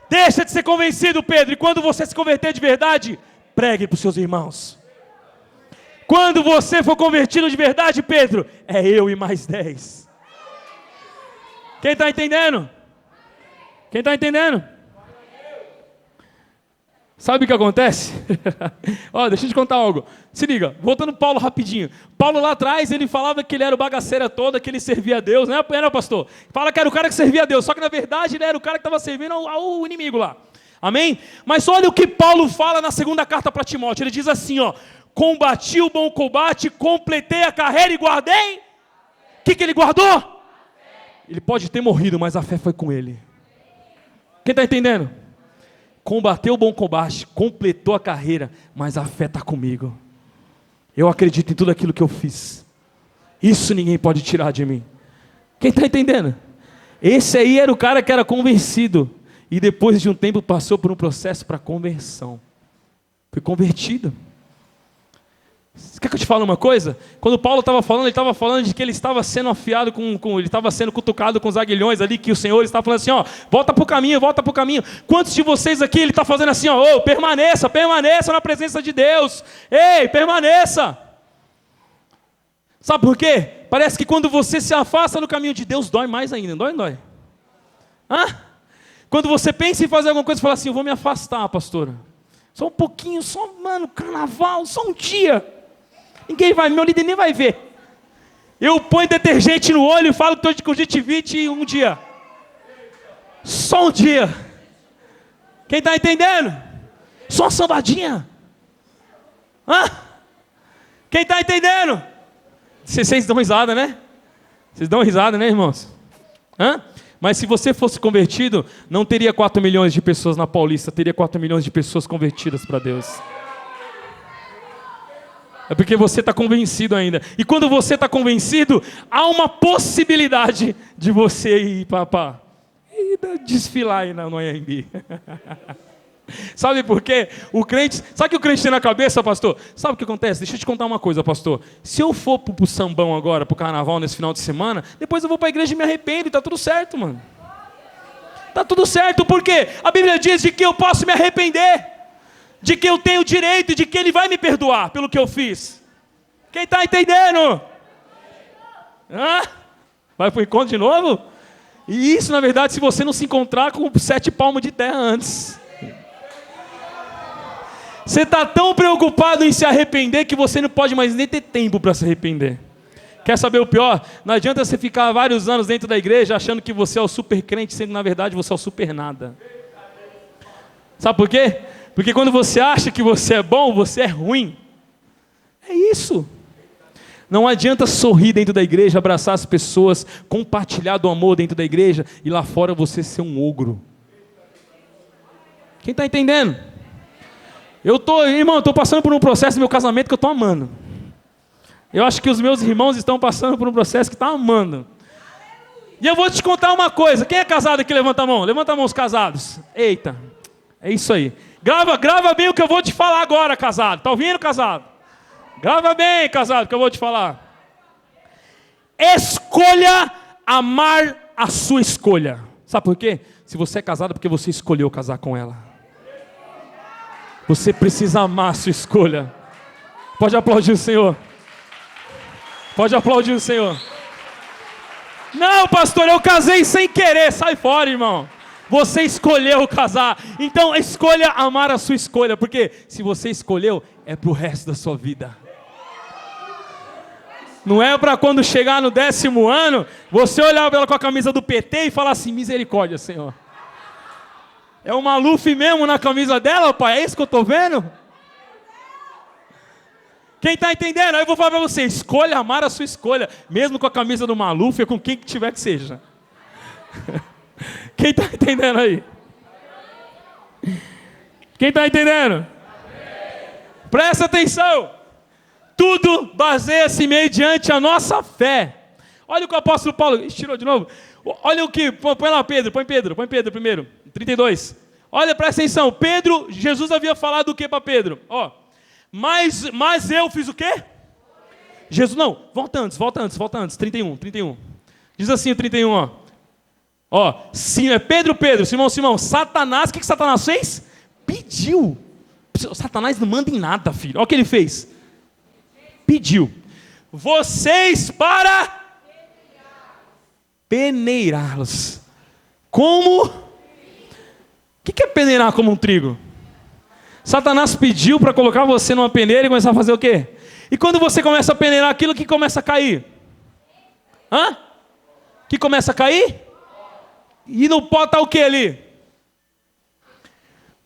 Deixa de ser convencido, Pedro. E quando você se converter de verdade, pregue para os seus irmãos. Quando você for convertido de verdade, Pedro, é eu e mais 10. Quem está entendendo? Quem está entendendo? Sabe o que acontece? Ó, deixa eu te contar algo. Se liga, voltando Paulo rapidinho. Paulo lá atrás, ele falava que ele era o bagaceira toda, que ele servia a Deus, né, pastor? Fala que era o cara que servia a Deus, só que na verdade ele era o cara que estava servindo ao inimigo lá. Amém? Mas olha o que Paulo fala na segunda carta para Timóteo. Ele diz assim, ó: combati o bom combate, completei a carreira e guardei. O que ele guardou? Ele pode ter morrido, mas a fé foi com ele. Quem está entendendo? Combateu o bom combate, completou a carreira, mas a fé está comigo. Eu acredito em tudo aquilo que eu fiz. Isso ninguém pode tirar de mim. Quem está entendendo? Esse aí era o cara que era convencido. E depois de um tempo passou por um processo para conversão. Foi convertido. Quer que eu te fale uma coisa? Quando Paulo estava falando, ele estava falando de que ele estava sendo afiado, ele estava sendo cutucado com os aguilhões ali, que o Senhor estava falando assim, ó, volta para o caminho, volta para o caminho. Quantos de vocês aqui, ele está fazendo assim, ó, permaneça na presença de Deus. Ei, permaneça. Sabe por quê? Parece que quando você se afasta do caminho de Deus, dói mais ainda, não dói? Hã? Quando você pensa em fazer alguma coisa, você fala assim, eu vou me afastar, pastora. Só um pouquinho, carnaval, só um dia. Ninguém vai, meu líder nem vai ver. Eu ponho detergente no olho e falo que estou de conjuntivite um dia. Só um dia. Quem está entendendo? Só uma sambadinha. Hã? Quem está entendendo? Vocês dão risada, né? Vocês dão risada, né, irmãos? Hã? Mas se você fosse convertido, não teria 4 milhões de pessoas na Paulista, teria 4 milhões de pessoas convertidas para Deus. É porque você está convencido ainda. E quando você está convencido, há uma possibilidade de você ir para desfilar aí no Anhembi. Sabe por quê? Sabe o que o crente tem na cabeça, pastor? Sabe o que acontece? Deixa eu te contar uma coisa, pastor. Se eu for pro sambão agora, pro carnaval nesse final de semana, depois eu vou para a igreja e me arrependo e tá tudo certo, mano. Tá tudo certo, por quê? A Bíblia diz de que eu posso me arrepender, de que eu tenho direito e de que Ele vai me perdoar pelo que eu fiz. Quem está entendendo? Hã? Vai pro encontro de novo? E isso, na verdade, se você não se encontrar com 7 palmos de terra antes. Você está tão preocupado em se arrepender que você não pode mais nem ter tempo para se arrepender. Quer saber o pior? Não adianta você ficar vários anos dentro da igreja achando que você é o super crente, sendo que na verdade você é o super nada. Sabe por quê? Porque quando você acha que você é bom, você é ruim. É isso. Não adianta sorrir dentro da igreja, abraçar as pessoas, compartilhar do amor dentro da igreja e lá fora você ser um ogro. Quem está entendendo? Irmão, eu estou passando por um processo no meu casamento que eu estou amando. Eu acho que os meus irmãos estão passando por um processo que estão amando. E eu vou te contar uma coisa. Quem é casado aqui? Levanta a mão. Levanta a mão os casados. Eita, é isso aí. Grava bem o que eu vou te falar agora, casado. Está ouvindo, casado? Grava bem, casado, o que eu vou te falar. Escolha amar a sua escolha. Sabe por quê? Se você é casado, é porque você escolheu casar com ela. Você precisa amar a sua escolha. Pode aplaudir o Senhor. Pode aplaudir o Senhor. Não, pastor, eu casei sem querer. Sai fora, irmão. Você escolheu casar. Então escolha amar a sua escolha. Porque se você escolheu, é para o resto da sua vida. Não é para quando chegar no 10º ano, você olhar para ela com a camisa do PT e falar assim, misericórdia, Senhor. É o Maluf mesmo na camisa dela, pai? É isso que eu estou vendo? Quem está entendendo? Aí eu vou falar para você, escolha amar a sua escolha, mesmo com a camisa do Maluf ou com quem que tiver que seja. Quem está entendendo aí? Quem está entendendo? Presta atenção. Tudo baseia-se mediante a nossa fé. Olha o que o apóstolo Paulo... Tirou de novo. Olha o que... Põe lá Pedro, põe Pedro primeiro. 32. Olha, presta atenção. Jesus havia falado o que para Pedro? Ó, mas eu fiz o quê? Jesus, não, volta antes. 31. Diz assim o 31, ó. Sim, é Pedro, Simão, Satanás, o que Satanás fez? Pediu. Satanás não manda em nada, filho. Olha o que ele fez. Pediu. Vocês para peneirá-los. Como? O que é peneirar como um trigo? Satanás pediu para colocar você numa peneira e começar a fazer o quê? E quando você começa a peneirar aquilo, que começa a cair? Hã? Que começa a cair? E no pó está o que ali?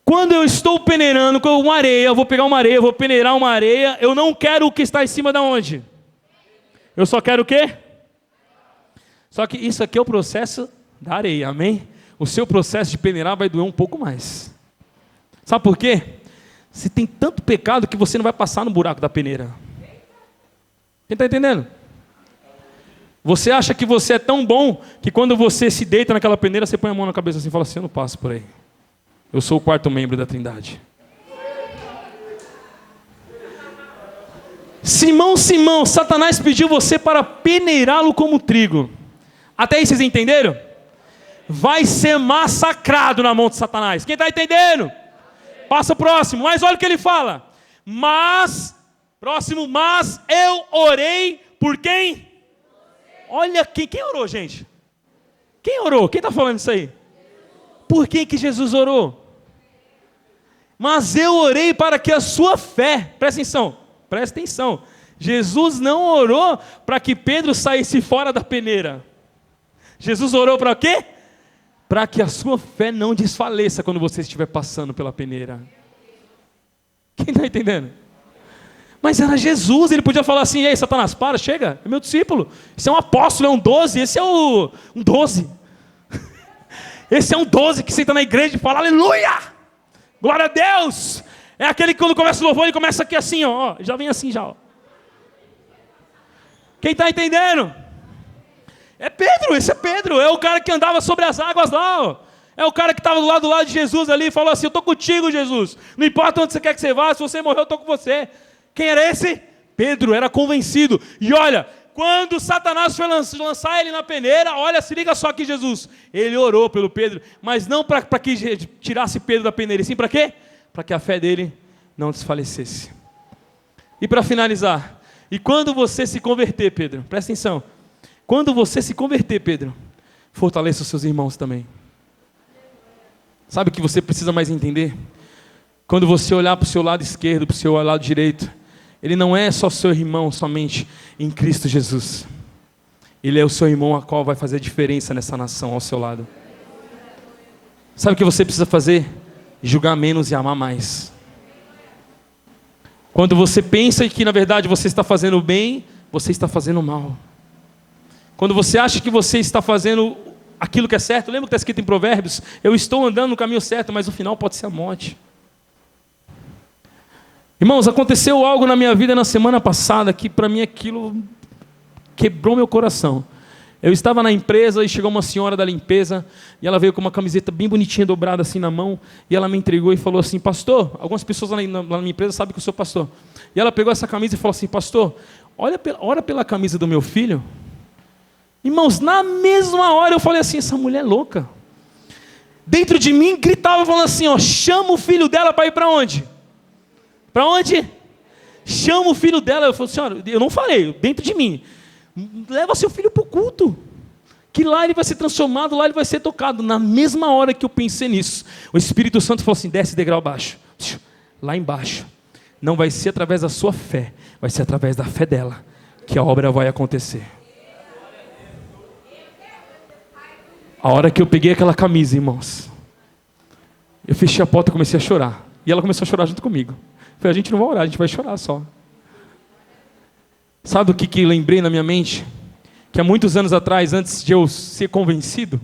Quando eu estou peneirando com uma areia, eu vou pegar uma areia, vou peneirar uma areia, eu não quero o que está em cima da onde? Eu só quero o quê? Só que isso aqui é o processo da areia, amém? O seu processo de peneirar vai doer um pouco mais. Sabe por quê? Você tem tanto pecado que você não vai passar no buraco da peneira. Quem está entendendo? Você acha que você é tão bom que quando você se deita naquela peneira, você põe a mão na cabeça assim e fala assim, eu não passo por aí. Eu sou o quarto membro da Trindade. Simão, Simão, Satanás pediu você para peneirá-lo como trigo. Até aí vocês entenderam? Vai ser massacrado na mão de Satanás. Quem está entendendo? Passa o próximo. Mas olha o que ele fala. Mas eu orei por quem? Olha quem orou, gente. Quem orou? Quem está falando isso aí? Por que Jesus orou? Mas eu orei para que a sua fé, presta atenção. Jesus não orou para que Pedro saísse fora da peneira. Jesus orou para quê? Para que a sua fé não desfaleça quando você estiver passando pela peneira. Quem está entendendo? Mas era Jesus, ele podia falar assim, ei Satanás, para, chega, é meu discípulo. Esse é um apóstolo, é um 12, esse é um 12. Esse é um 12 que senta na igreja e fala, aleluia, glória a Deus. É aquele que quando começa o louvor, ele começa aqui assim, ó, já vem assim já. Ó. Quem está entendendo? É Pedro, esse é Pedro, é o cara que andava sobre as águas lá, ó. É o cara que estava do lado de Jesus ali e falou assim, eu estou contigo, Jesus. Não importa onde você quer que você vá, se você morrer, eu estou com você. Quem era esse? Pedro, era convencido. E olha, quando Satanás foi lançar ele na peneira, olha, se liga só aqui, Jesus. Ele orou pelo Pedro, mas não para que tirasse Pedro da peneira, e sim para quê? Para que a fé dele não desfalecesse. E para finalizar, e quando você se converter, Pedro, presta atenção. Quando você se converter, Pedro, fortaleça os seus irmãos também. Sabe o que você precisa mais entender? Quando você olhar para o seu lado esquerdo, para o seu lado direito, ele não é só seu irmão somente em Cristo Jesus. Ele é o seu irmão a qual vai fazer a diferença nessa nação ao seu lado. Sabe o que você precisa fazer? Julgar menos e amar mais. Quando você pensa que na verdade você está fazendo bem, você está fazendo mal. Quando você acha que você está fazendo aquilo que é certo, lembra que está escrito em Provérbios? Eu estou andando no caminho certo, mas o final pode ser a morte. Irmãos, aconteceu algo na minha vida na semana passada que para mim aquilo quebrou meu coração. Eu estava na empresa e chegou uma senhora da limpeza e ela veio com uma camiseta bem bonitinha dobrada assim na mão e ela me entregou e falou assim, pastor, algumas pessoas lá na minha empresa sabem que eu sou pastor. E ela pegou essa camisa e falou assim, pastor, ora pela camisa do meu filho. Irmãos, na mesma hora eu falei assim, essa mulher é louca. Dentro de mim gritava falando assim, ó, chama o filho dela para ir para onde? Para onde? Chama o filho dela. Eu falei, senhora, eu não falei, dentro de mim. Leva seu filho para o culto. Que lá ele vai ser transformado, lá ele vai ser tocado. Na mesma hora que eu pensei nisso, o Espírito Santo falou assim, desce degrau abaixo. Lá embaixo. Não vai ser através da sua fé, vai ser através da fé dela que a obra vai acontecer. A hora que eu peguei aquela camisa, irmãos, eu fechei a porta e comecei a chorar. E ela começou a chorar junto comigo. Eu falei, a gente não vai orar, a gente vai chorar só. Sabe o que eu lembrei na minha mente? Que há muitos anos atrás, antes de eu ser convencido,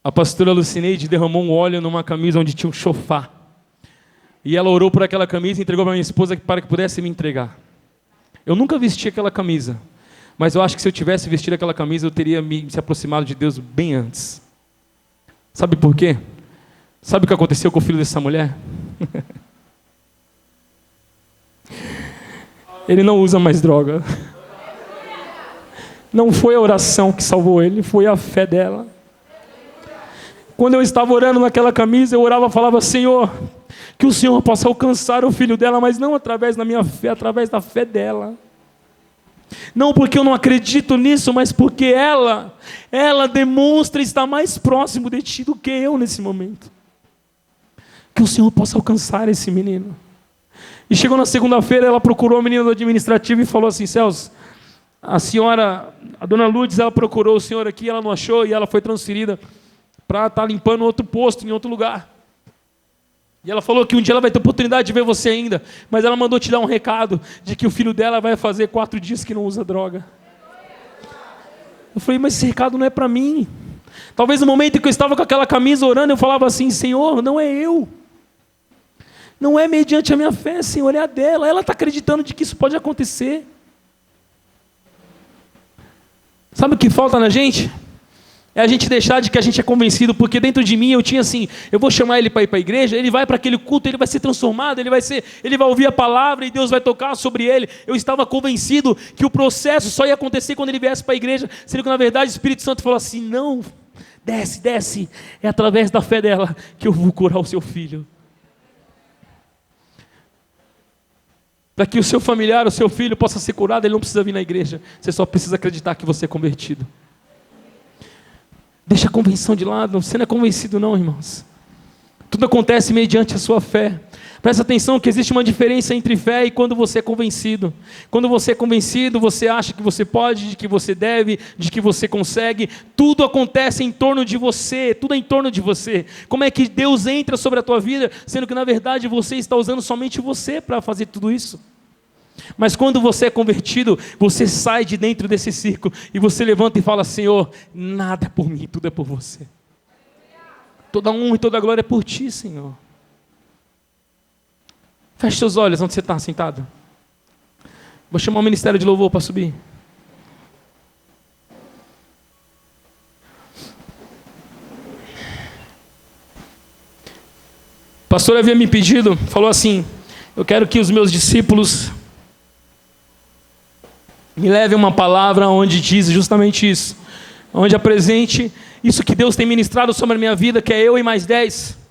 a pastora Lucineide derramou um óleo numa camisa onde tinha um chofar. E ela orou por aquela camisa e entregou para minha esposa para que pudesse me entregar. Eu nunca vesti aquela camisa. Mas eu acho que se eu tivesse vestido aquela camisa, eu teria se aproximado de Deus bem antes. Sabe por quê? Sabe o que aconteceu com o filho dessa mulher? Ele não usa mais droga. Não foi a oração que salvou ele, foi a fé dela. Quando eu estava orando naquela camisa, eu orava e falava, Senhor, que o Senhor possa alcançar o filho dela, mas não através da minha fé, através da fé dela. Não porque eu não acredito nisso, mas porque ela demonstra estar mais próximo de ti do que eu nesse momento. que o Senhor possa alcançar esse menino. E chegou na segunda-feira, ela procurou a menina do administrativo e falou assim: Celso, a senhora, a dona Lourdes, ela procurou o senhor aqui, ela não achou, e ela foi transferida para estar limpando outro posto, em outro lugar. E ela falou que um dia ela vai ter oportunidade de ver você ainda, mas ela mandou te dar um recado, de que o filho dela vai fazer 4 dias que não usa droga. Eu falei: mas esse recado não é para mim. Talvez no momento em que eu estava com aquela camisa orando, eu falava assim: Senhor, não é eu. Não é mediante a minha fé, Senhor, é a dela. Ela está acreditando de que isso pode acontecer. Sabe o que falta na gente? É a gente deixar de que a gente é convencido, porque dentro de mim eu tinha assim: eu vou chamar ele para ir para a igreja, ele vai para aquele culto, ele vai ser transformado, ele vai ouvir a palavra e Deus vai tocar sobre ele. Eu estava convencido que o processo só ia acontecer quando ele viesse para a igreja, sendo que na verdade o Espírito Santo falou assim: não, desce, é através da fé dela que eu vou curar o seu filho. Para que o seu familiar, o seu filho possa ser curado, ele não precisa vir na igreja. Você só precisa acreditar que você é convertido. Deixa a convenção de lado. Você não é convencido não, irmãos. Tudo acontece mediante a sua fé. Presta atenção que existe uma diferença entre fé e quando você é convencido. Quando você é convencido, você acha que você pode, de que você deve, de que você consegue. Tudo acontece em torno de você, tudo é em torno de você. Como é que Deus entra sobre a tua vida, sendo que na verdade você está usando somente você para fazer tudo isso? Mas quando você é convertido, você sai de dentro desse círculo e você levanta e fala: Senhor, nada é por mim, tudo é por você. Toda honra e toda glória é por ti, Senhor. Feche seus olhos onde você está sentado. Vou chamar o ministério de louvor para subir. O pastor havia me pedido, falou assim: eu quero que os meus discípulos me levem uma palavra onde diz justamente isso, onde apresente isso que Deus tem ministrado sobre a minha vida, que é eu e mais 10.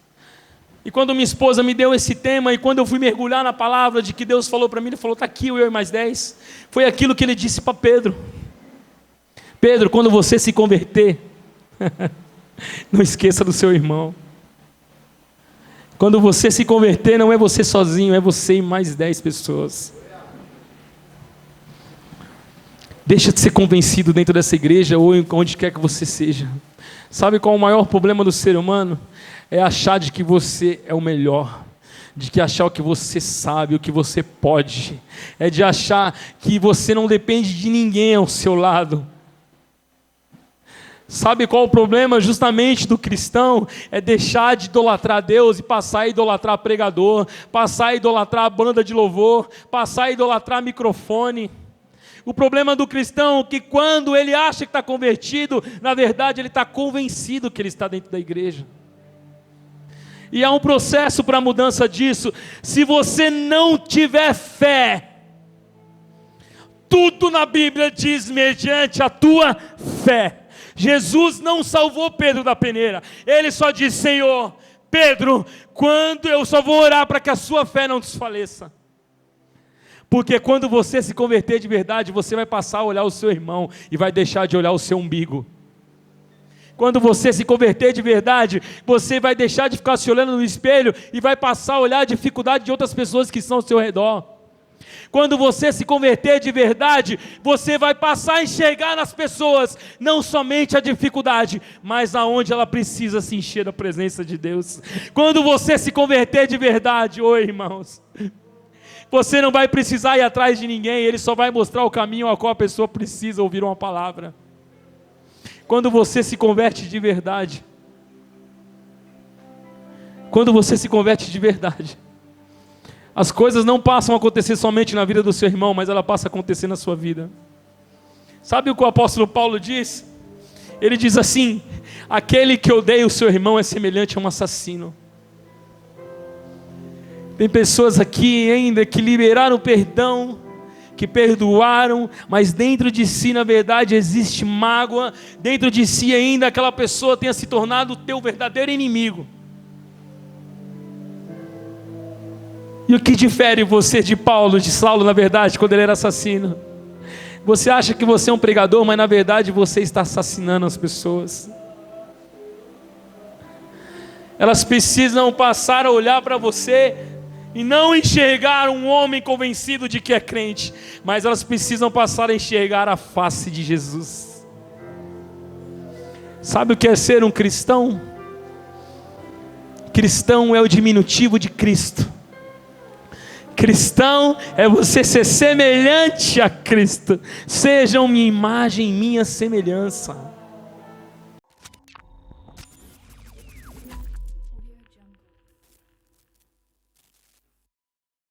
E quando minha esposa me deu esse tema, e quando eu fui mergulhar na palavra de que Deus falou para mim, Ele falou: está aqui o eu e mais 10. Foi aquilo que Ele disse para Pedro: Pedro, quando você se converter, não esqueça do seu irmão. Quando você se converter, não é você sozinho, é você e mais 10 pessoas. Deixa de ser convencido dentro dessa igreja ou onde quer que você seja. Sabe qual é o maior problema do ser humano? É achar de que você é o melhor, de que achar o que você sabe, o que você pode. É de achar que você não depende de ninguém ao seu lado. Sabe qual é o problema justamente do cristão? É deixar de idolatrar Deus e passar a idolatrar pregador, passar a idolatrar a banda de louvor, passar a idolatrar microfone. O problema do cristão é que quando ele acha que está convertido, na verdade ele está convencido que ele está dentro da igreja. E há um processo para a mudança disso. Se você não tiver fé, tudo na Bíblia diz mediante a tua fé. Jesus não salvou Pedro da peneira. Ele só disse: Senhor, Pedro, quando eu só vou orar para que a sua fé não desfaleça. Porque quando você se converter de verdade, você vai passar a olhar o seu irmão e vai deixar de olhar o seu umbigo. Quando você se converter de verdade, você vai deixar de ficar se olhando no espelho e vai passar a olhar a dificuldade de outras pessoas que estão ao seu redor. Quando você se converter de verdade, você vai passar a enxergar nas pessoas não somente a dificuldade, mas aonde ela precisa se encher da presença de Deus. Quando você se converter de verdade, irmãos, você não vai precisar ir atrás de ninguém, Ele só vai mostrar o caminho ao qual a pessoa precisa ouvir uma palavra. Quando você se converte de verdade, as coisas não passam a acontecer somente na vida do seu irmão, mas ela passa a acontecer na sua vida. Sabe o que o apóstolo Paulo diz? Ele diz assim: aquele que odeia o seu irmão é semelhante a um assassino. Tem pessoas aqui ainda que liberaram perdão, que perdoaram, mas dentro de si na verdade existe mágoa, dentro de si ainda aquela pessoa tenha se tornado o teu verdadeiro inimigo. E o que difere você de Paulo, de Saulo, na verdade, quando ele era assassino? Você acha que você é um pregador, mas na verdade você está assassinando as pessoas. Elas precisam passar a olhar para você e não enxergar um homem convencido de que é crente, mas elas precisam passar a enxergar a face de Jesus. Sabe o que é ser um cristão? Cristão é o diminutivo de Cristo. Cristão é você ser semelhante a Cristo. Sejam minha imagem e minha semelhança.